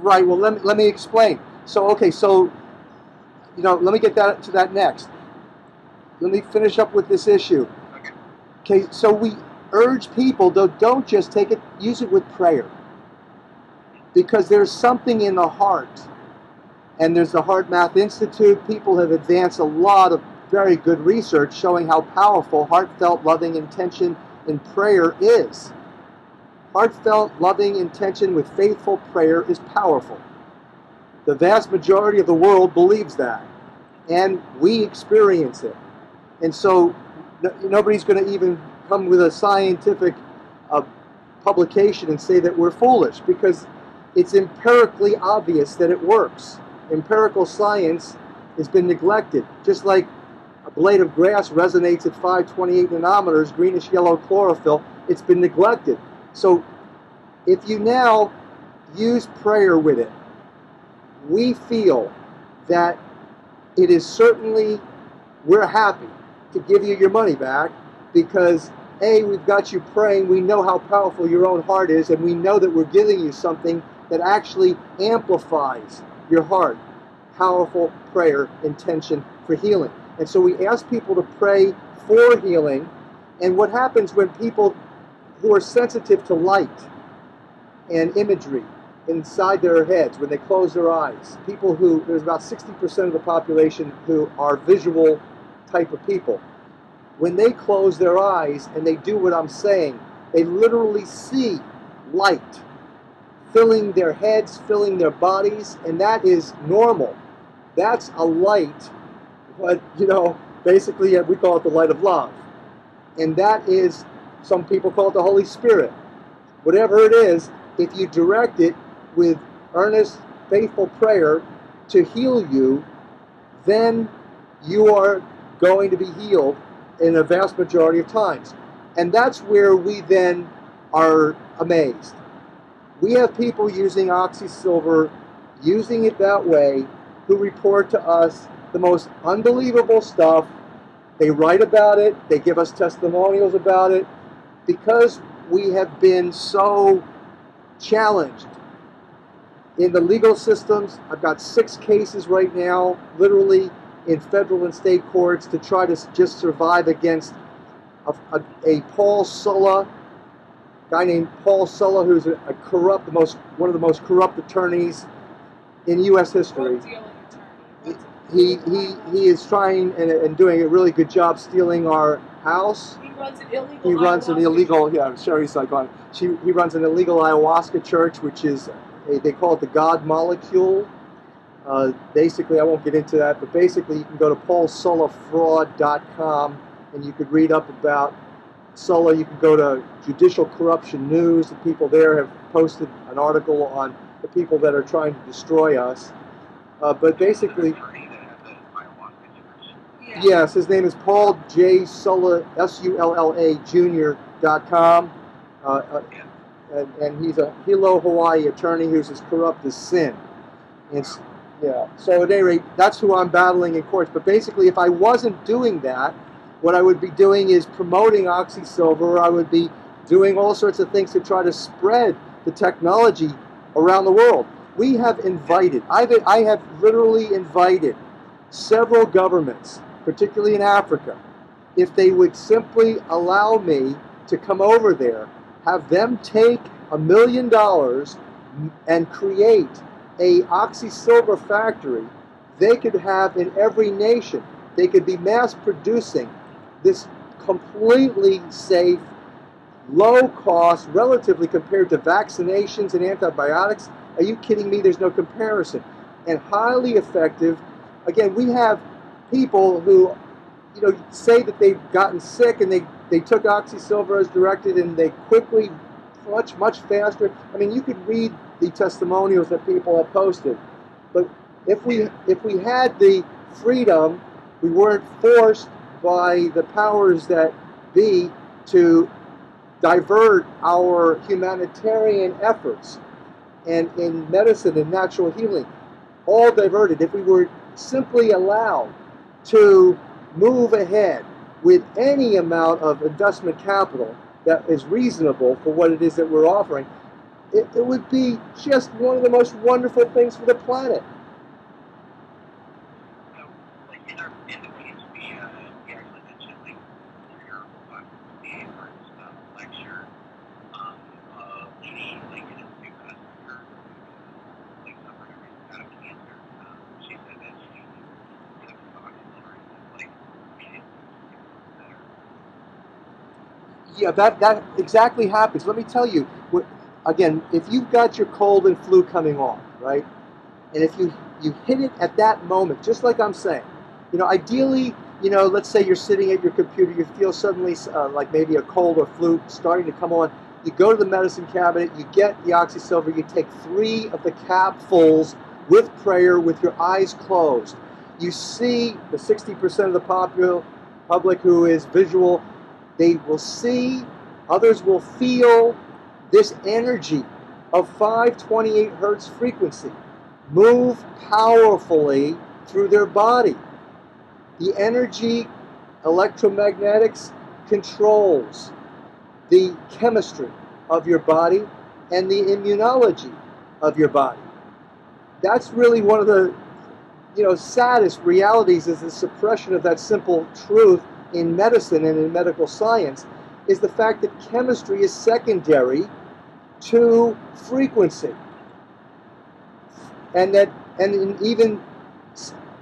right, well, let me explain. So, okay, so, you know, let me get to that next. Let me finish up with this issue. Okay, so we urge people, though, don't just take it, use it with prayer. Because there's something in the heart. And there's the Heart Math Institute. People have advanced a lot of very good research showing how powerful heartfelt, loving intention in prayer is. Heartfelt, loving intention with faithful prayer is powerful. The vast majority of the world believes that, and we experience it. And so nobody's going to even come with a scientific publication and say that we're foolish, because it's empirically obvious that it works. Empirical science has been neglected. Just like a blade of grass resonates at 528 nanometers, greenish-yellow chlorophyll, it's been neglected. So if you now use prayer with it, we feel that it is certainly, we're happy to give you your money back, because A, we've got you praying, we know how powerful your own heart is, and we know that we're giving you something that actually amplifies your heart. Powerful prayer intention for healing. And so we ask people to pray for healing. And what happens when people who are sensitive to light and imagery inside their heads, when they close their eyes, people who, there's about 60% of the population who are visual type of people, when they close their eyes and they do what I'm saying, they literally see light filling their heads, filling their bodies, and that is normal. That's a light, but, you know, basically we call it the light of love. And that is, some people call it the Holy Spirit. Whatever it is, if you direct it with earnest, faithful prayer to heal you, then you are going to be healed in a vast majority of times. And that's where we then are amazed. We have people using oxysilver, using it that way, who report to us the most unbelievable stuff. They write about it, they give us testimonials about it, because we have been so challenged in the legal systems. I've got 6 cases right now, literally in federal and state courts, to try to just survive against a Paul Sulla, guy named Paul Sulla, who's a corrupt, one of the most corrupt attorneys in U.S. history. He is trying and doing a really good job stealing our house. He runs an illegal. He runs an illegal. Yeah, Sherry's like on. He runs an illegal ayahuasca church, which is they call it the God Molecule. Basically, I won't get into that, but basically, you can go to paulsullafraud.com and you could read up about Sulla. You can go to Judicial Corruption News. The people there have posted an article on the people that are trying to destroy us. But basically, yes, his name is Paul J. Sulla, SULLA Jr.com. And he's a Hilo, Hawaii attorney who's as corrupt as sin. And, yeah. So at any rate, that's who I'm battling in courts. But basically, if I wasn't doing that, what I would be doing is promoting OxySilver. I would be doing all sorts of things to try to spread the technology around the world. We have invited, I have literally invited several governments, particularly in Africa, if they would simply allow me to come over there, have them take $1 million and create a OxySilver factory, they could have in every nation. They could be mass producing this completely safe, low cost, relatively compared to vaccinations and antibiotics. Are you kidding me? There's no comparison. And highly effective. Again, we have people who, say that they've gotten sick and they took OxySilver as directed and they quickly, much faster. I mean, you could read the testimonials that people have posted. But if we had the freedom, we weren't forced by the powers that be to divert our humanitarian efforts and in medicine and natural healing, all diverted. If we were simply allowed to move ahead with any amount of investment capital that is reasonable for what it is that we're offering, it would be just one of the most wonderful things for the planet. Yeah, that exactly happens. Let me tell you, again, if you've got your cold and flu coming on, right, and if you hit it at that moment, just like I'm saying, ideally, let's say you're sitting at your computer, you feel suddenly like maybe a cold or flu starting to come on, you go to the medicine cabinet, you get the OxySilver, you take 3 of the capfuls with prayer with your eyes closed. You see the 60% of the public who is visual. They will see, others will feel this energy of 528 hertz frequency move powerfully through their body. The energy, electromagnetics, controls the chemistry of your body and the immunology of your body. That's really one of the saddest realities, is the suppression of that simple truth in medicine and in medical science, is the fact that chemistry is secondary to frequency, and even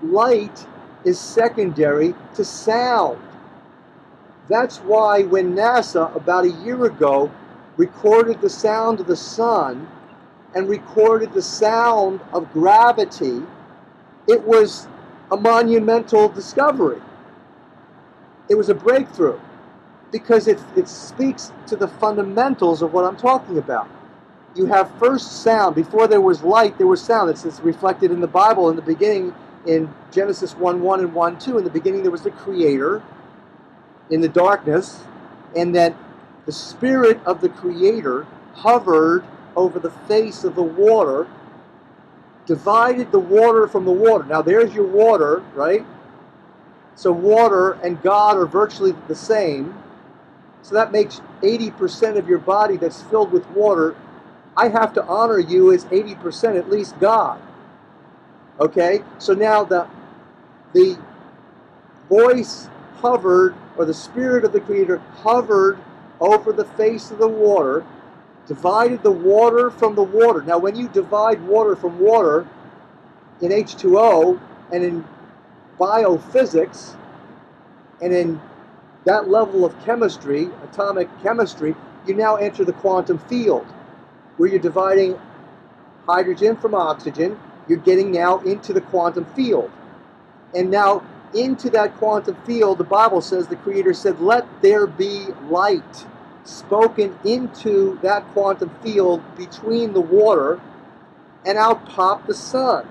light is secondary to sound. That's why when NASA about a year ago recorded the sound of the sun and recorded the sound of gravity, it was a monumental discovery. It was a breakthrough because it speaks to the fundamentals of what I'm talking about. You have first sound. Before there was light, there was sound. It's reflected in the Bible in the beginning, in Genesis 1:1 and 1:2. In the beginning there was the Creator in the darkness, and that the Spirit of the Creator hovered over the face of the water, divided the water from the water. Now there's your water, right? So water and God are virtually the same. So that makes 80% of your body that's filled with water. I have to honor you as 80% at least God. Okay? So now the voice hovered, or the spirit of the Creator hovered over the face of the water, divided the water from the water. Now when you divide water from water in H2O and in biophysics and in that level of chemistry, atomic chemistry, you now enter the quantum field where you're dividing hydrogen from oxygen. You're getting now into the quantum field. And now into that quantum field, the Bible says, the Creator said, let there be light, spoken into that quantum field between the water, and out popped the sun.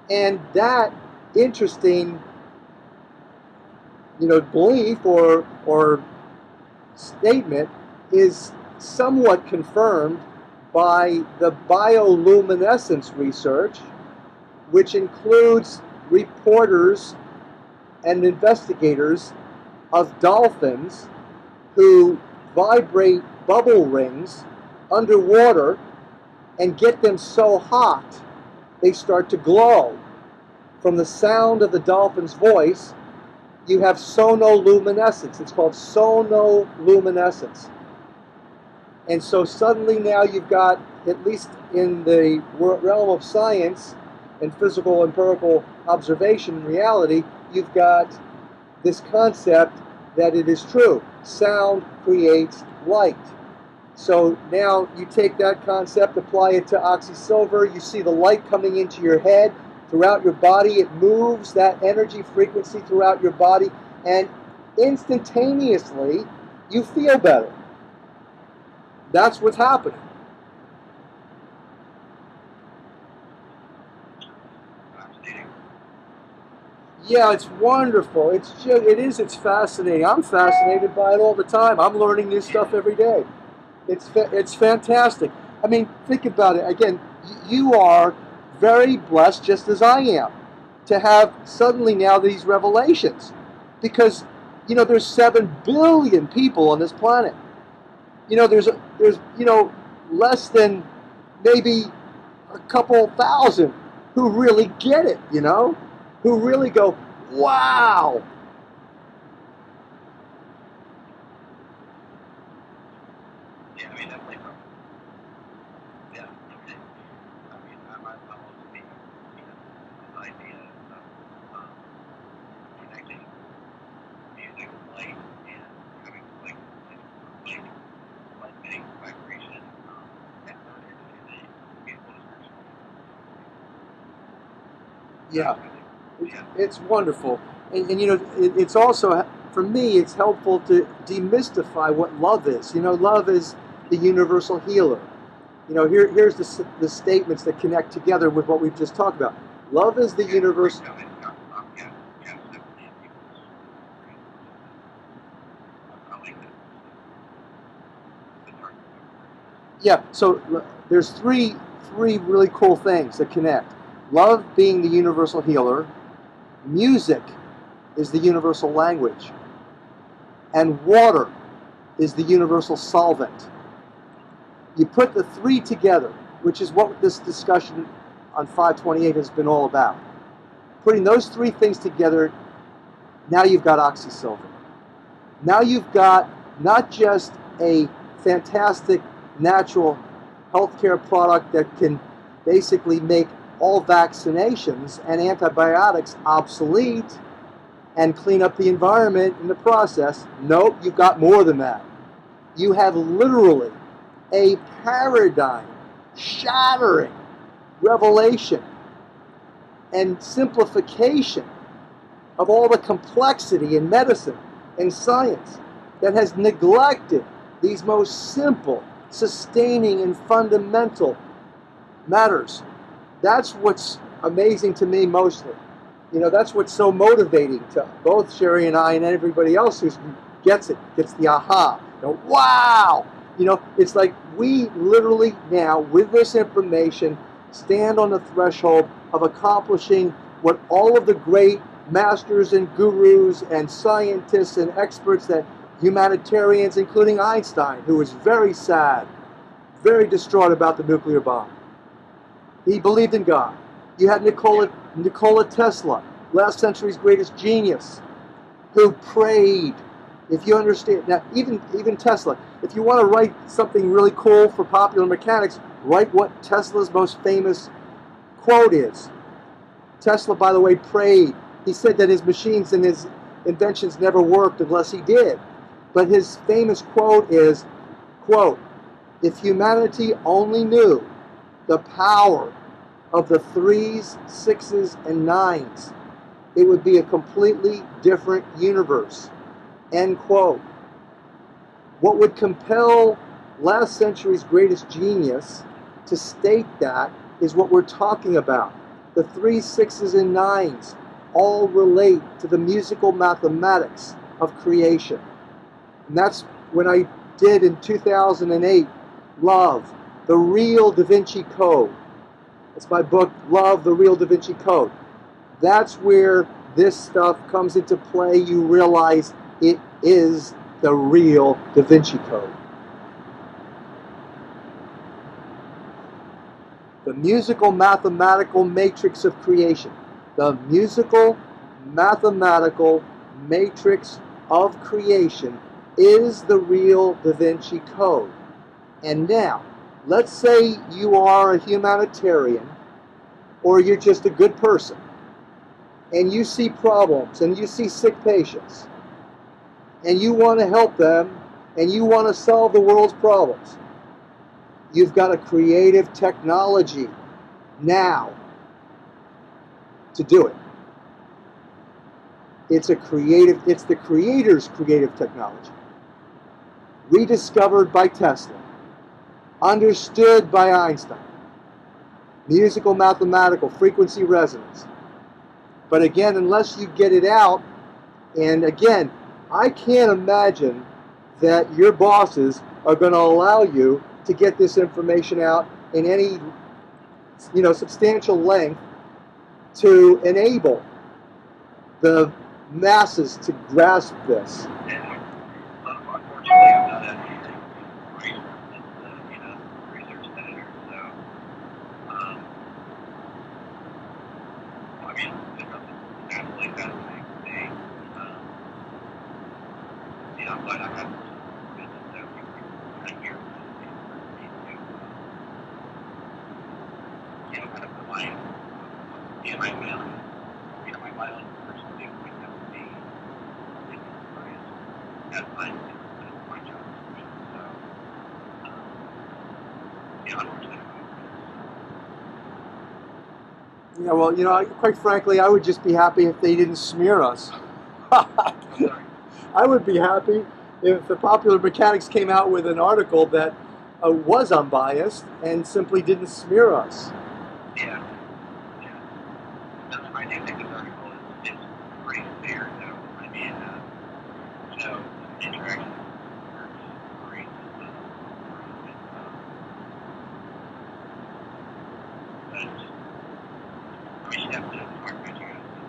And that interesting, belief or statement is somewhat confirmed by the bioluminescence research, which includes reporters and investigators of dolphins who vibrate bubble rings underwater and get them so hot they start to glow. From the sound of the dolphin's voice, you have sonoluminescence. It's called sonoluminescence. And so suddenly now you've got, at least in the realm of science and physical empirical observation and reality, you've got this concept that it is true. Sound creates light. So now you take that concept, apply it to oxysilver, you see the light coming into your head, throughout your body, it moves that energy frequency throughout your body, and instantaneously you feel better. That's what's happening. Yeah, it's wonderful. It's fascinating. I'm fascinated by it all the time. I'm learning new stuff every day. It's fantastic. I mean, think about it. Again, you are very blessed, just as I am, to have suddenly now these revelations, because there's 7 billion people on this planet. There's less than maybe a couple thousand who really get it. Who really go, wow. Yeah, I mean, definitely. Yeah, okay. I mean, I might almost be, this idea of connecting music with light and having like getting vibration and the beautiful description. Yeah. It's wonderful. And it's also, for me, it's helpful to demystify what love is. Love is the universal healer. Here's the statements that connect together with what we've just talked about. Love is the universal... Yeah, so there's three really cool things that connect. Love being the universal healer, music is the universal language, and water is the universal solvent. You put the 3 together, which is what this discussion on 528 has been all about. Putting those 3 things together, now you've got oxysilver. Now you've got not just a fantastic natural healthcare product that can basically make all vaccinations and antibiotics obsolete and clean up the environment in the process. Nope, you've got more than that. You have literally a paradigm-shattering revelation and simplification of all the complexity in medicine and science that has neglected these most simple, sustaining, and fundamental matters. That's what's amazing to me mostly. That's what's so motivating to both Sherry and I and everybody else who gets it, gets the aha. Wow! It's like we literally now, with this information, stand on the threshold of accomplishing what all of the great masters and gurus and scientists and experts that humanitarians, including Einstein, who was very sad, very distraught about the nuclear bomb. He believed in God. You had Nikola Tesla, last century's greatest genius, who prayed. If you understand, now even Tesla, if you want to write something really cool for popular mechanics, write what Tesla's most famous quote is. Tesla, by the way, prayed. He said that his machines and his inventions never worked unless he did. But his famous quote is, quote, "If humanity only knew the power of the 3s, 6s, and 9s, it would be a completely different universe." End quote. What would compel last century's greatest genius to state that is what we're talking about. The 3s, 6s, and 9s all relate to the musical mathematics of creation. And that's when I did in 2008, Love, the Real Da Vinci Code. It's my book, Love, the Real Da Vinci Code. That's where this stuff comes into play. You realize it is the real Da Vinci Code. The musical mathematical matrix of creation. The musical mathematical matrix of creation is the real Da Vinci Code. And now, let's say you are a humanitarian or you're just a good person and you see problems and you see sick patients and you want to help them and you want to solve the world's problems. You've got a creative technology now to do it. It's the creator's creative technology. Rediscovered by Tesla. Understood by Einstein. Musical, mathematical, frequency resonance. But again, unless you get it out, and again, I can't imagine that your bosses are going to allow you to get this information out in any, substantial length to enable the masses to grasp this. And unfortunately, I'm not a research editor, so I mean, it's absolutely fascinating thing. I'm glad I have this so we can hear kind of the mind, my own personal viewpoint that would be that's my job description. So, unfortunately. Yeah, well, quite frankly, I would just be happy if they didn't smear us. I would be happy if the Popular Mechanics came out with an article that was unbiased and simply didn't smear us. Yeah. I do think this article is pretty fair, though. I mean, interaction works great. But she definitely doesn't talk about you guys. I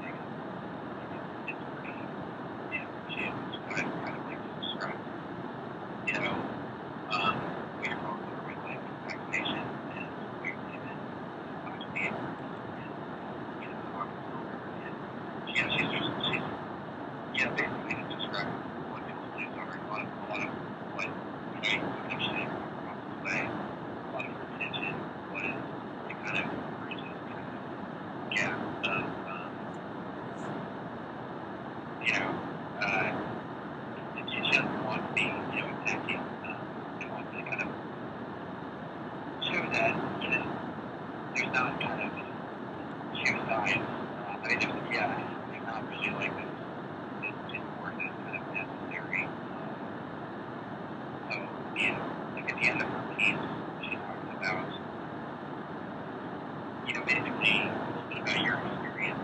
think it's pretty, she is what I kind of like to describe. We are all over with like vaccination and we believe in vaccinating. She's basically just describing what people's beliefs are, a lot of what connection across the way, a lot of retention, what is the kind of bridges kind of gap of she doesn't want to be attacking and wants to kind of show that there's not kind of two sides. I mean, there's not really like this. It's important and kind of necessary. So, like at the end of her piece, she talks about, basically a little bit about your experience.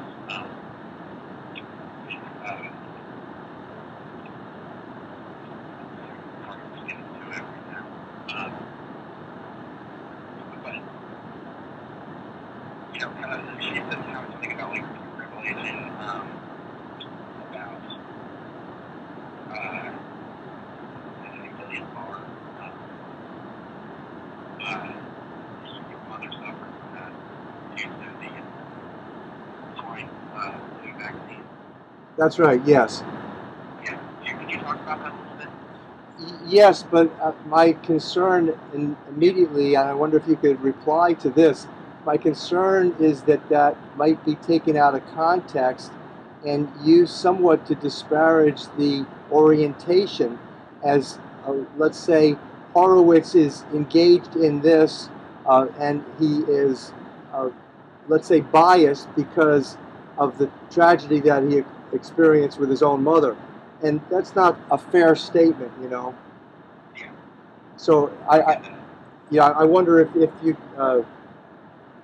Hard to get into it right now. But she says something about like revelation about That's right, yes. Yeah. Can you talk about that a little bit? Yes, but my concern immediately, and I wonder if you could reply to this, my concern is that that might be taken out of context and used somewhat to disparage the orientation as, let's say, Horowitz is engaged in this and he is, let's say, biased because of the tragedy that he experienced with his own mother. And that's not a fair statement, you know. Yeah. So I wonder if you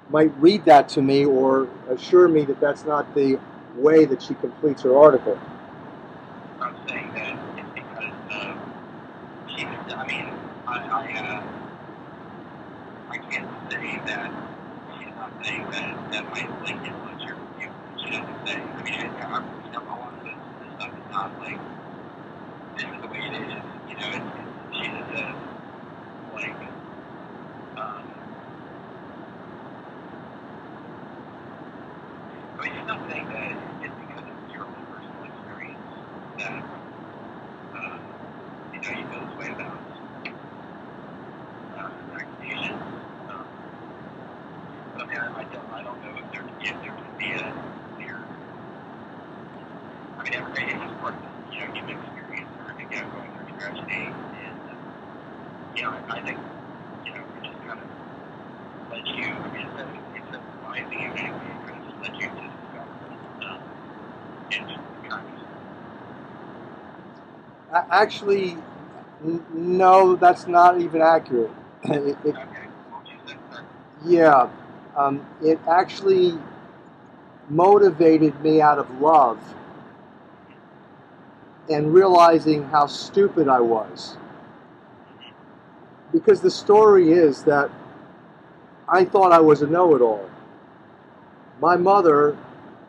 might read that to me or assure me that that's not the way that she completes her article. I'm saying that it's because she. I mean, I can't say that she's not saying that might like influence your view. She doesn't say. I mean, a lot of this stuff is not like this is the way it is. You know, she just says like. I mean, she's not saying that it's because it's your own personal experience that you know you feel this way about vaccination. But I mean, I don't know if there can be a clear. I mean, every day is part of the human experience. I think going through tragedy, and I think we just kind of let you. I mean, instead of advising you anyway, it kind of just let you to discover and kind of. Actually, no, that's not even accurate. Yeah, it actually motivated me out of love and realizing how stupid I was. Because the story is that I thought I was a know-it-all. My mother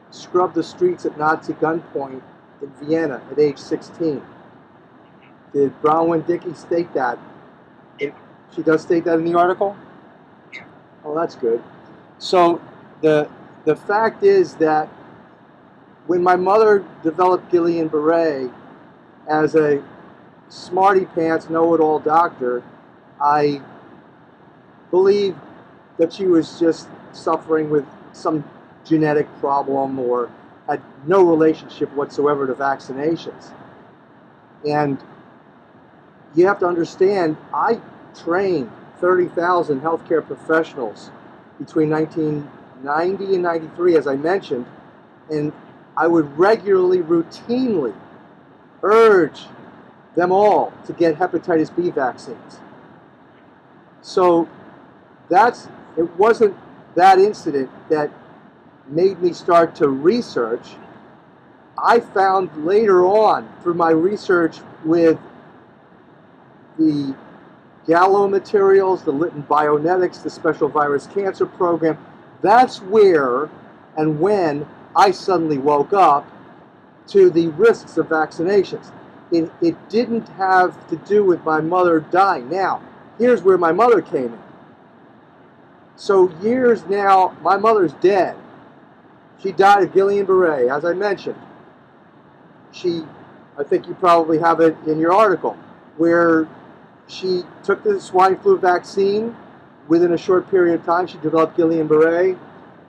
scrubbed the streets at Nazi gunpoint in Vienna at age 16. Did Bronwyn-Dickey state that? She does state that in the article? Oh, that's good. So the fact is that when my mother developed Guillain-Barré as a smarty-pants, know-it-all doctor, I believe that she was just suffering with some genetic problem or had no relationship whatsoever to vaccinations. And you have to understand, I trained 30,000 healthcare professionals between 1990 and 93, as I mentioned, and I would regularly, routinely urge them all to get hepatitis B vaccines. So it wasn't that incident that made me start to research. I found later on, through my research with the Gallo materials, the Lytton Bionetics, the Special Virus Cancer Program, that's where and when I suddenly woke up to the risks of vaccinations. It didn't have to do with my mother dying. Now, here's where my mother came in. So years now, my mother's dead. She died of Guillain-Barré, as I mentioned. I think you probably have it in your article, where she took the swine flu vaccine. Within a short period of time, she developed Guillain-Barré,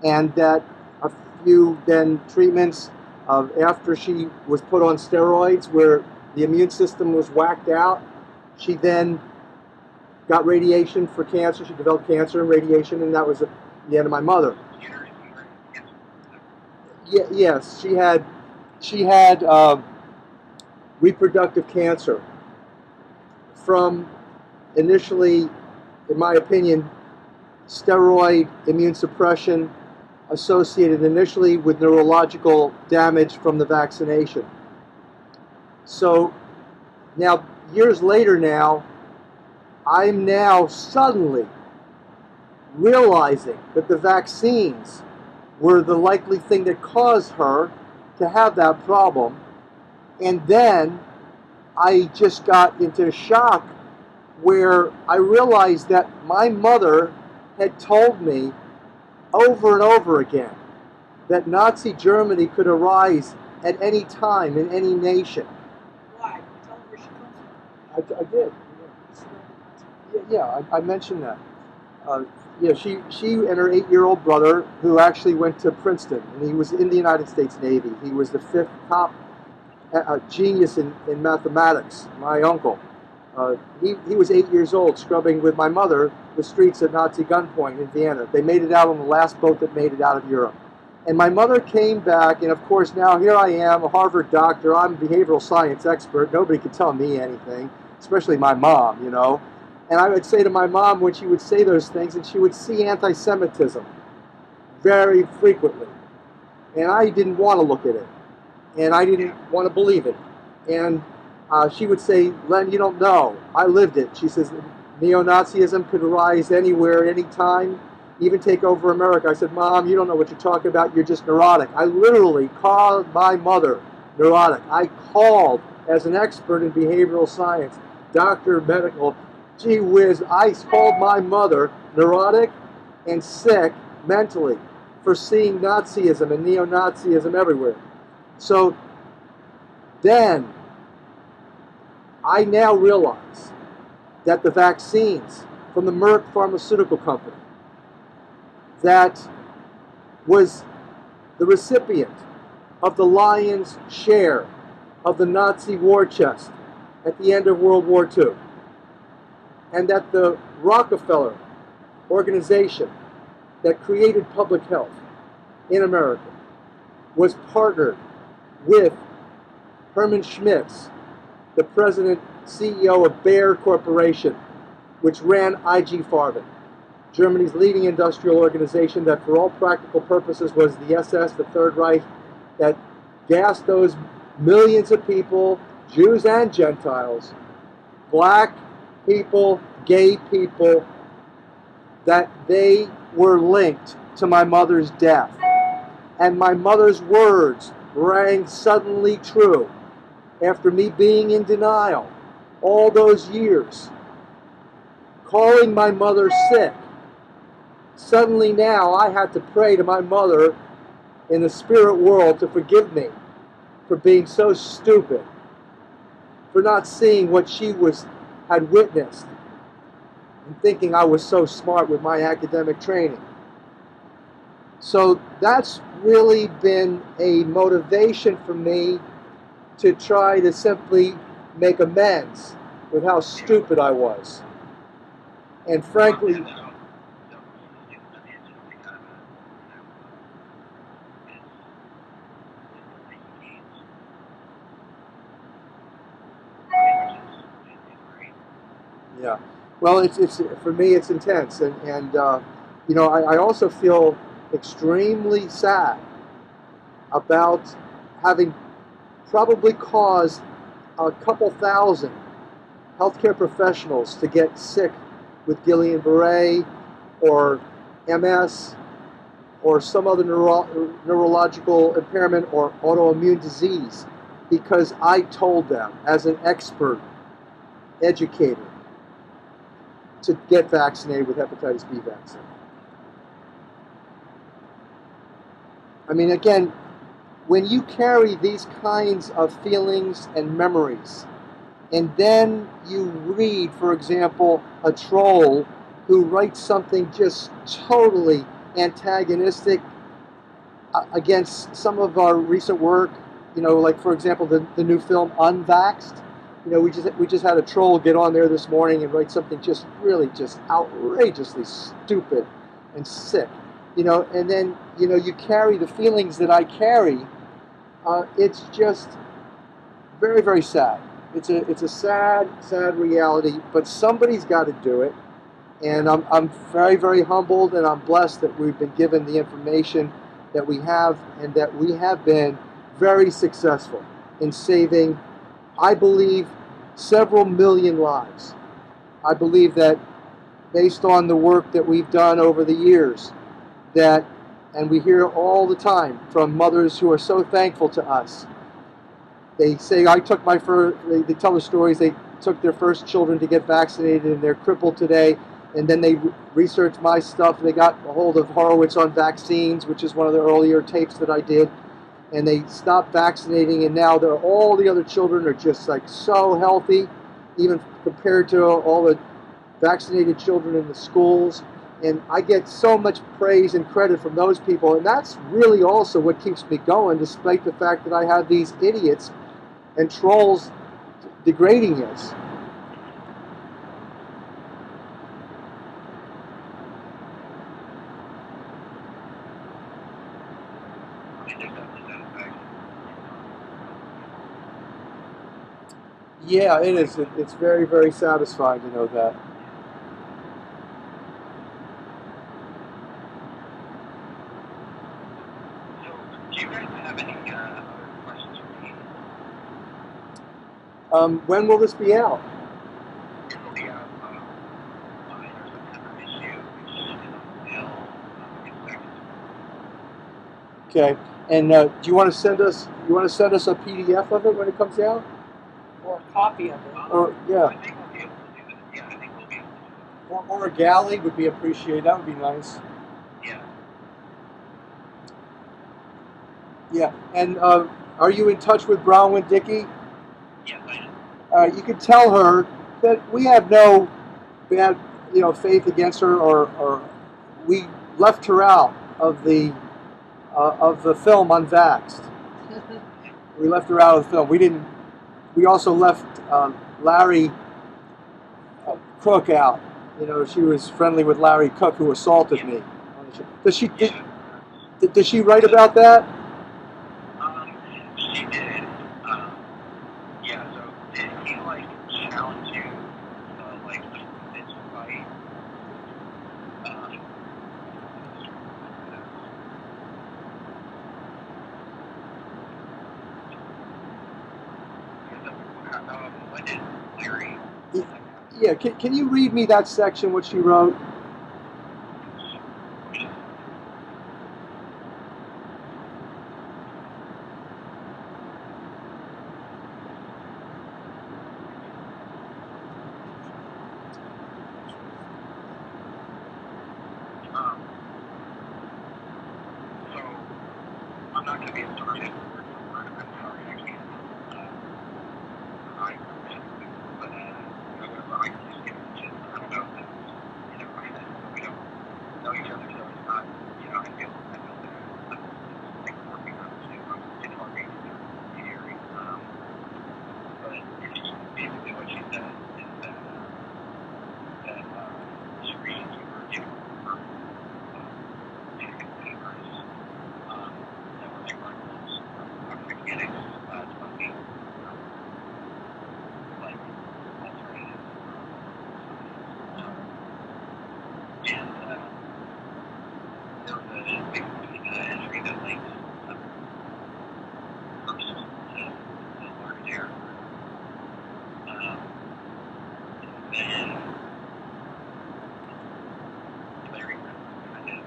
and that a few then treatments after she was put on steroids, where the immune system was whacked out, she then got radiation for cancer. She developed cancer and radiation, and that was the end of my mother. Yes, she had reproductive cancer from initially, in my opinion, steroid immune suppression associated initially with neurological damage from the vaccination. So now, years later now, I'm now suddenly realizing that the vaccines were the likely thing that caused her to have that problem. And then I just got into shock where I realized that my mother had told me over and over again that Nazi Germany could arise at any time in any nation. Why? Tell them where she comes from. I did. Yeah, I mentioned that. Yeah, she and her 8-year-old brother, who actually went to Princeton, and he was in the United States Navy. He was the 5th top genius in mathematics, my uncle. He was 8 years old, scrubbing with my mother the streets at Nazi gunpoint in Vienna. They made it out on the last boat that made it out of Europe. And my mother came back, and of course now here I am, a Harvard doctor. I'm a behavioral science expert. Nobody could tell me anything, especially my mom, you know. And I would say to my mom when she would say those things, and she would see anti-Semitism very frequently. And I didn't want to look at it. And I didn't want to believe it. And she would say, Len, you don't know. I lived it. She says, neo-Nazism could arise anywhere, anytime, even take over America. I said, Mom, you don't know what you're talking about. You're just neurotic. I literally called my mother neurotic. I called, as an expert in behavioral science, doctor, medical, gee whiz, I called my mother neurotic and sick mentally for seeing Nazism and neo-Nazism everywhere. So then, I now realize that the vaccines from the Merck pharmaceutical company that was the recipient of the lion's share of the Nazi war chest at the end of World War II, and that the Rockefeller organization that created public health in America was partnered with Hermann Schmitz, the president, CEO of Hearst Corporation, which ran IG Farben, Germany's leading industrial organization that for all practical purposes was the SS, the Third Reich, that gassed those millions of people, Jews and Gentiles, black people, gay people, that they were linked to my mother's death. And my mother's words rang suddenly true after me being in denial all those years, calling my mother sick. Suddenly now I had to pray to my mother in the spirit world to forgive me for being so stupid, for not seeing what she had witnessed and thinking I was so smart with my academic training. So that's really been a motivation for me to try to simply make amends with how stupid I was. And frankly, yeah. Well, it's for me, it's intense, and you know, I also feel extremely sad about having probably caused a couple thousand healthcare professionals to get sick with Guillain-Barré or MS or some other neurological impairment or autoimmune disease because I told them as an expert educator to get vaccinated with hepatitis B vaccine. I mean, again, when you carry these kinds of feelings and memories, and then you read, for example, a troll who writes something just totally antagonistic against some of our recent work, you know, like, for example, the new film Unvaxxed. You know, we just had a troll get on there this morning and write something just really just outrageously stupid and sick. You know, and then, you know, you carry the feelings that I carry. It's just very, very sad. It's a sad, sad reality, but somebody's got to do it. And I'm very, very humbled, and I'm blessed that we've been given the information that we have, and that we have been very successful in saving, I believe, several million lives. I believe that based on the work that we've done over the years, that, and we hear all the time from mothers who are so thankful to us. They say, I took my first, they tell the stories, they took their first children to get vaccinated and they're crippled today, and then they researched my stuff, they got a hold of Horowitz on vaccines, which is one of the earlier tapes that I did, and they stopped vaccinating, and now all the other children are just like so healthy, even compared to all the vaccinated children in the schools. And I get so much praise and credit from those people, and that's really also what keeps me going, despite the fact that I have these idiots and trolls degrading us. Yeah, it is. It's very, very satisfying to know that. Do you guys have any other questions for me? When will this be out? It will be out by our September issue, which is on sale in seconds. Okay. And do you want to send us? You want to send us a PDF of it when it comes out? Or a copy of it. Or yeah. I think we'll be able to do that. Yeah, I think we'll be able to do that. Or a galley would be appreciated. That would be nice. Yeah. Yeah. And are you in touch with Bronwyn Dickey? Yes, I am. You can tell her that we have no bad, faith against her, or we left her out of the film Unvaxxed. We left her out of the film. We didn't. We also left Larry Cook out. She was friendly with Larry Cook, who assaulted me. Does she? Did she write about that? She did. Yeah. So did he challenge you this fight? When did Larry? Yeah. Can you read me that section? What she wrote? So I'm not going to be able to read it word for word. I'm sorry, I can't. But I can just give it to you. I don't know if that's, we don't know each other, so it's not, I feel bad. I'm working on it too. It's hard to be hearing. But basically what she said is that screens were given for papers that were articles of mechanics smoking alternatives and there was a big entry that linked first to large air. And then Larry kind of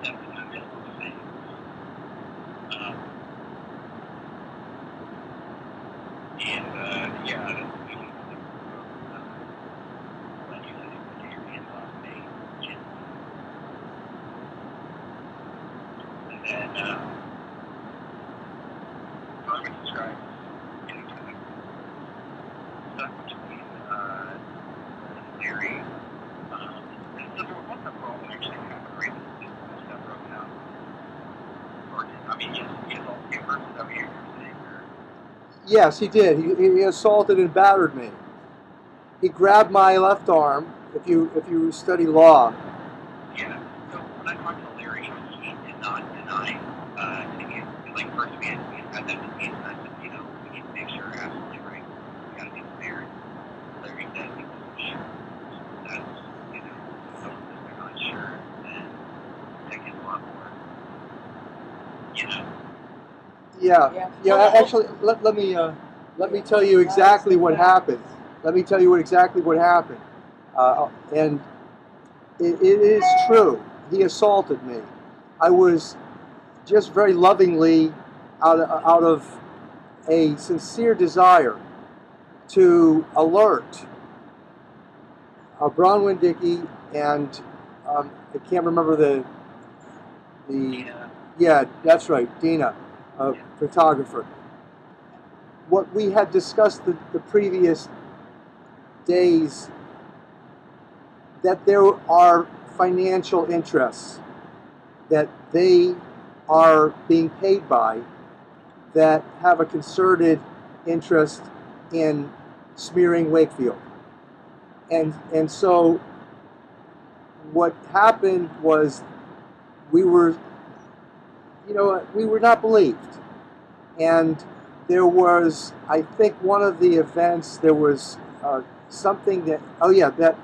stepped in the middle of things. Yeah, that's the meaning of like you said, you put your hands off me, and then Horowitz describes any kind of stuff between Larry. And so there wasn't a problem actually happened, right? This stuff broken out. Or he assaulted you first, is that what you're saying? Or? Yes, he did. He assaulted and battered me. He grabbed my left arm. If you study law. Yeah. So when I talked to Larry, he did not deny taking it. First we had that debate, and I said, we need to make sure absolutely right. We got to be fair. Larry said he wasn't sure. That's so if they're not sure, then that gets a lot more. Yeah. Actually, let me tell you exactly what happened. Let me tell you exactly what happened. And it is true. He assaulted me. I was just very lovingly, out of a sincere desire to alert Bronwyn Dickey and I can't remember the Dina. Yeah, that's right, Dina. photographer. What we had discussed the previous days, that there are financial interests that they are being paid by that have a concerted interest in smearing Wakefield. And so what happened was we were not believed. And there was, I think one of the events, there was something that, that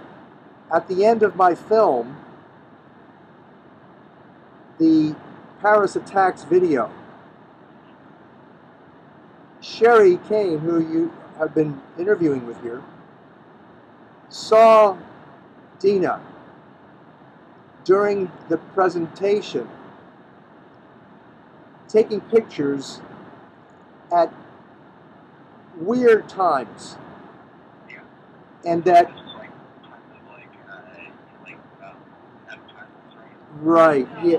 at the end of my film, the Paris attacks video, Sherry Kane, who you have been interviewing with here, saw Dina during the presentation taking pictures at weird times, and that right, yeah.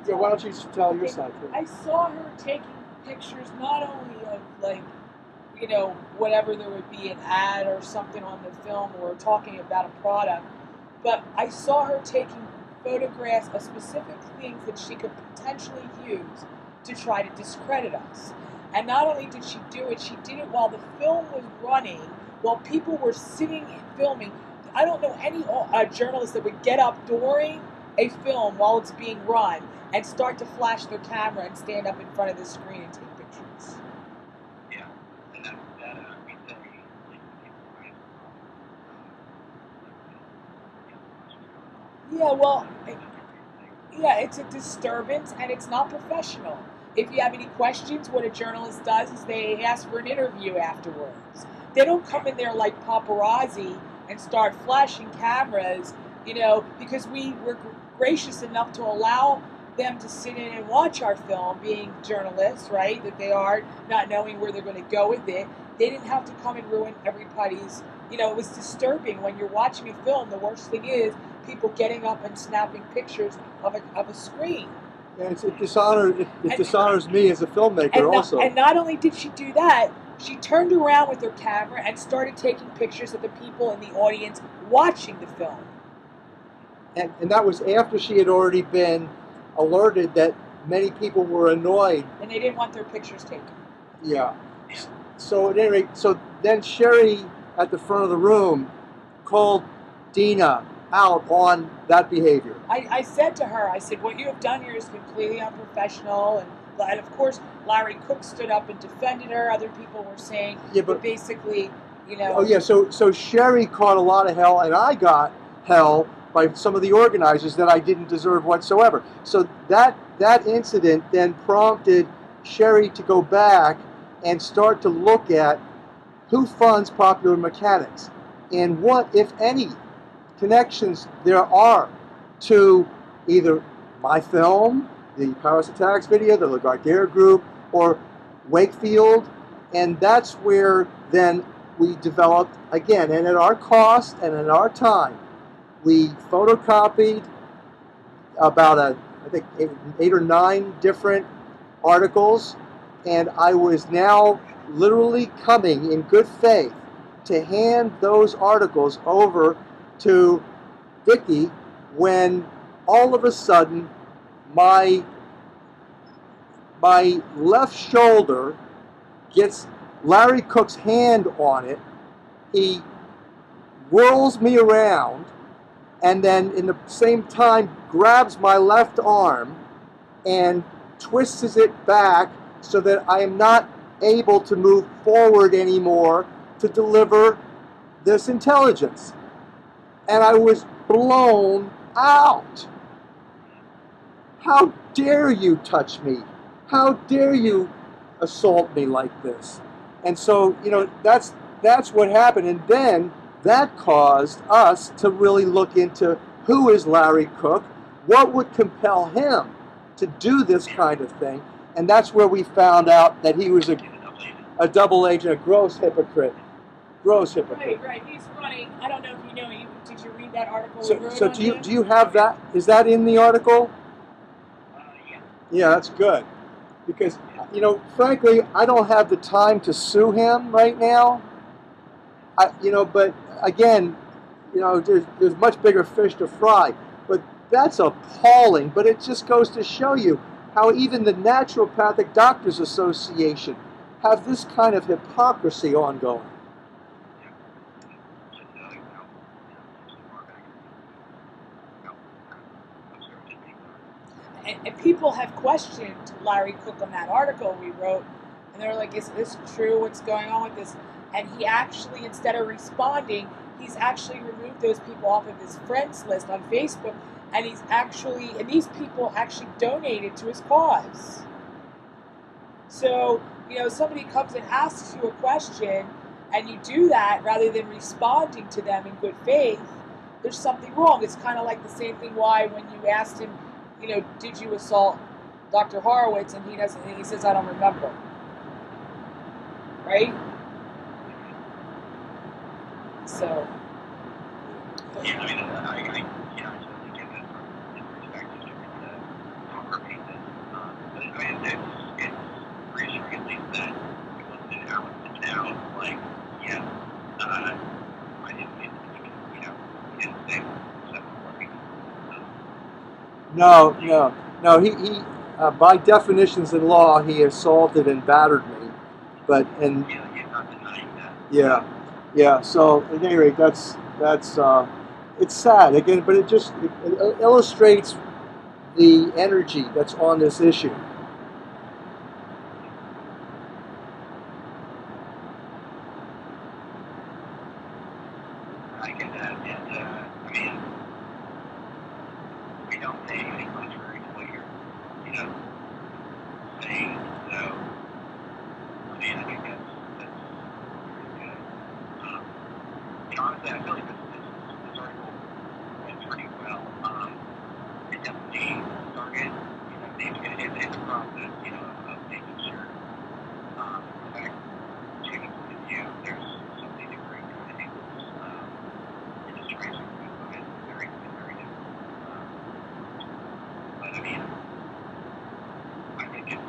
Why don't you tell your side? I saw her taking pictures not only of whatever there would be an ad or something on the film or talking about a product, but I saw her taking photographs of specific things that she could potentially use to try to discredit us. And not only did she do it, she did it while the film was running, while people were sitting and filming. I don't know any journalist that would get up during a film while it's being run and start to flash their camera and stand up in front of the screen and take pictures. Yeah, and that we say, yeah, well, yeah, it's a disturbance and it's not professional. If you have any questions, what a journalist does is they ask for an interview afterwards. They don't come in there like paparazzi and start flashing cameras, because we were gracious enough to allow them to sit in and watch our film, being journalists, right, that they are, not knowing where they're going to go with it. They didn't have to come and ruin everybody's, it was disturbing when you're watching a film. The worst thing is people getting up and snapping pictures of a screen. And it dishonors me as a filmmaker also. And not only did she do that, she turned around with her camera and started taking pictures of the people in the audience watching the film. And that was after she had already been alerted that many people were annoyed. And they didn't want their pictures taken. Yeah. So at any rate, then Sherry at the front of the room called Dina out on that behavior. I said to her, I said, what you have done here is completely unprofessional. And of course, Larry Cook stood up and defended her. Other people were saying, but basically, Oh, yeah, so Sherry caught a lot of hell, and I got hell by some of the organizers that I didn't deserve whatsoever. So that incident then prompted Sherry to go back and start to look at who funds Popular Mechanics and what, if any, connections there are to either my film, the Paris Attacks video, the Lagardère Group, or Wakefield. And that's where then we developed, again, and at our cost and at our time, we photocopied about I think 8 or 9 different articles, and I was now literally coming in good faith to hand those articles over to Vicky when all of a sudden my left shoulder gets Larry Cook's hand on it. He whirls me around and then in the same time grabs my left arm and twists it back so that I am not able to move forward anymore to deliver this intelligence. And I was blown out. How dare you touch me? How dare you assault me like this? And so, that's what happened. And then that caused us to really look into who is Larry Cook, what would compel him to do this kind of thing. And that's where we found out that he was a double agent, a gross hypocrite. Gross hypocrite. Right. He's running. I don't know if you know. Did you read that article? So do you have that? Is that in the article? Yeah. Yeah, that's good. Because, you know, frankly, I don't have the time to sue him right now. But again, there's much bigger fish to fry. But that's appalling. But it just goes to show you how even the Naturopathic Doctors Association have this kind of hypocrisy ongoing. And people have questioned Larry Cook on that article we wrote, and they were like, is this true? What's going on with this? And he actually, instead of responding, he's actually removed those people off of his friends list on Facebook, and and these people actually donated to his cause. So, somebody comes and asks you a question, and you do that rather than responding to them in good faith, there's something wrong. It's kind of like the same thing why when you asked him, did you assault Dr. Horowitz? And he says, I don't remember. Right? So. Yeah, I totally get that from his perspective to talk or paint this. But it's reassuring at least that it wasn't an hour and out, like, I didn't mean to, he didn't say something working. No. He by definitions in law, he assaulted and battered me. Yeah, he's not denying that. Yeah. So at any rate, that's it's sad again, but it illustrates the energy that's on this issue. I get that, and we don't say anything contrary to what you're, saying. So, I think that's pretty good. Honestly, I feel like this article went pretty well. It definitely started, it's a process, of making sure, from a vaccinating point of view, there's something to bring to the tables. It just tries to move it very, very different. But I think it's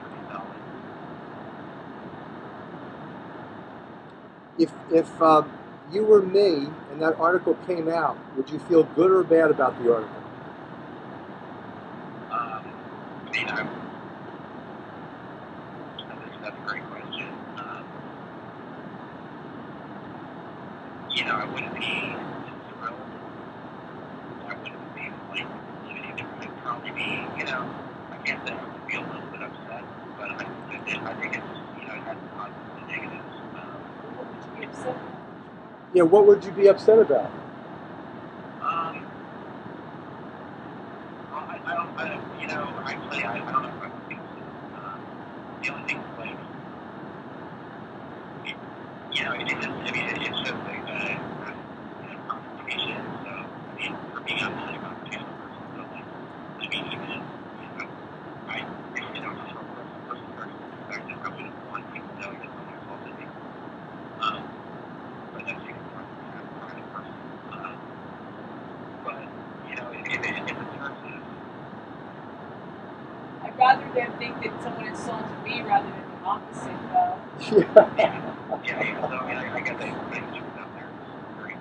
pretty solid. If you were me and that article came out, would you feel good or bad about the article? That's a great question. I wouldn't be thrilled. I wouldn't be like living there. I'd probably be, I can't say I would be a little bit upset, but I think it's, it has positives and negatives. What would you be upset about? Yeah, what would you be upset about? Well, I don't know if I would be upset. The only thing is like, it shows like confrontation. So, for me, I'm not a confrontational person. So, like, even just from a personal perspective, I wouldn't want people to know that someone assaulted me. But that's even more than a private person. But, if in terms of, I'd rather them think that someone insulted me rather than the opposite, though. so, I guess I think out there is very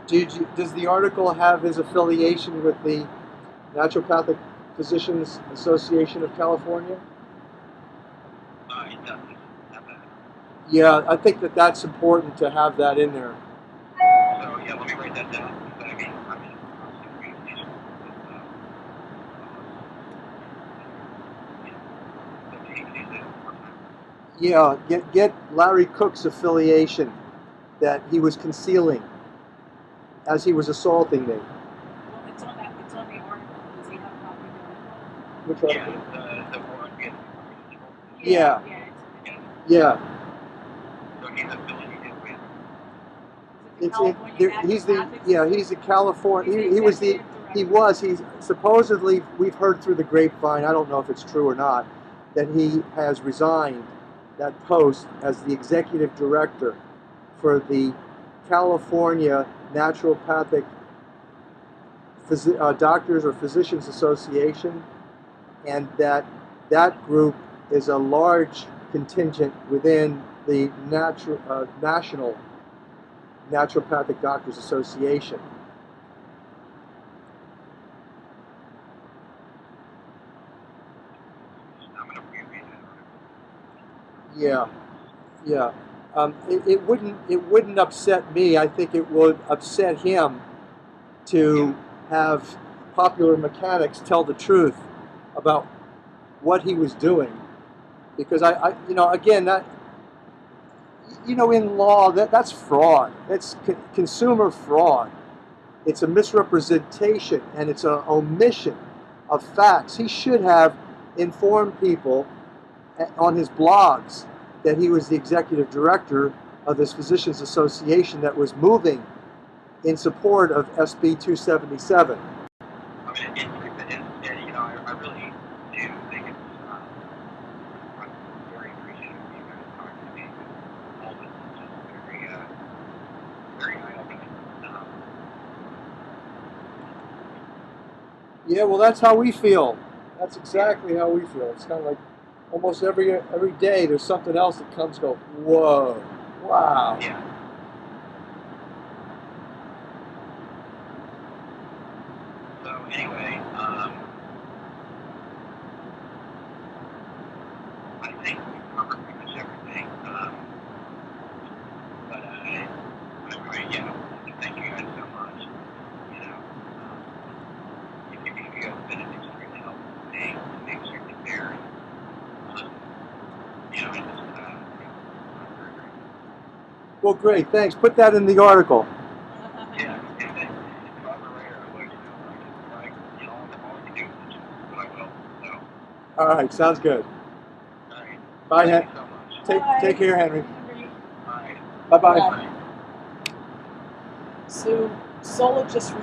important. Does the article have his affiliation with the Naturopathic Physicians Association of California? It doesn't have that. Yeah, I think that's important to have that in there. So, let me write that down. But I'm in constant communication with Yeah, get Larry Cook's affiliation that he was concealing as he was assaulting me. Well, it's on the article. Does he have a copy of Which Yeah, article? the war against it? Yeah. Yeah. So he's affiliated with. He's a California. He's supposedly, we've heard through the grapevine, I don't know if it's true or not, that he has resigned that post as the executive director for the California Naturopathic Doctors or Physicians Association, and that group is a large contingent within the National Naturopathic Doctors Association. Yeah, yeah. It wouldn't upset me. I think it would upset him to have Popular Mechanics tell the truth about what he was doing, because again, that, in law, that's fraud. That's consumer fraud. It's a misrepresentation and it's an omission of facts. He should have informed people on his blogs that he was the executive director of this Physicians Association that was moving in support of SB 277. I mean, I really do think it's I'm very appreciative of you guys talking to me. All this is just very eye-opening. Yeah, well, that's how we feel. That's exactly how we feel. It's kind of like almost every day there's something else that comes and goes, whoa, wow. Yeah. So anyway, I think we've covered pretty much everything. But yeah, thank you guys so much. You guys have been extremely helpful to me to make sure that they're, Well, great, thanks. Put that in the article. yeah, if I ever later, I would, all I can do is just what I will. So, All right, sounds good. all right. Bye, Thank you so much. Take care, Henry. Bye. Bye-bye. Bye. So Sola just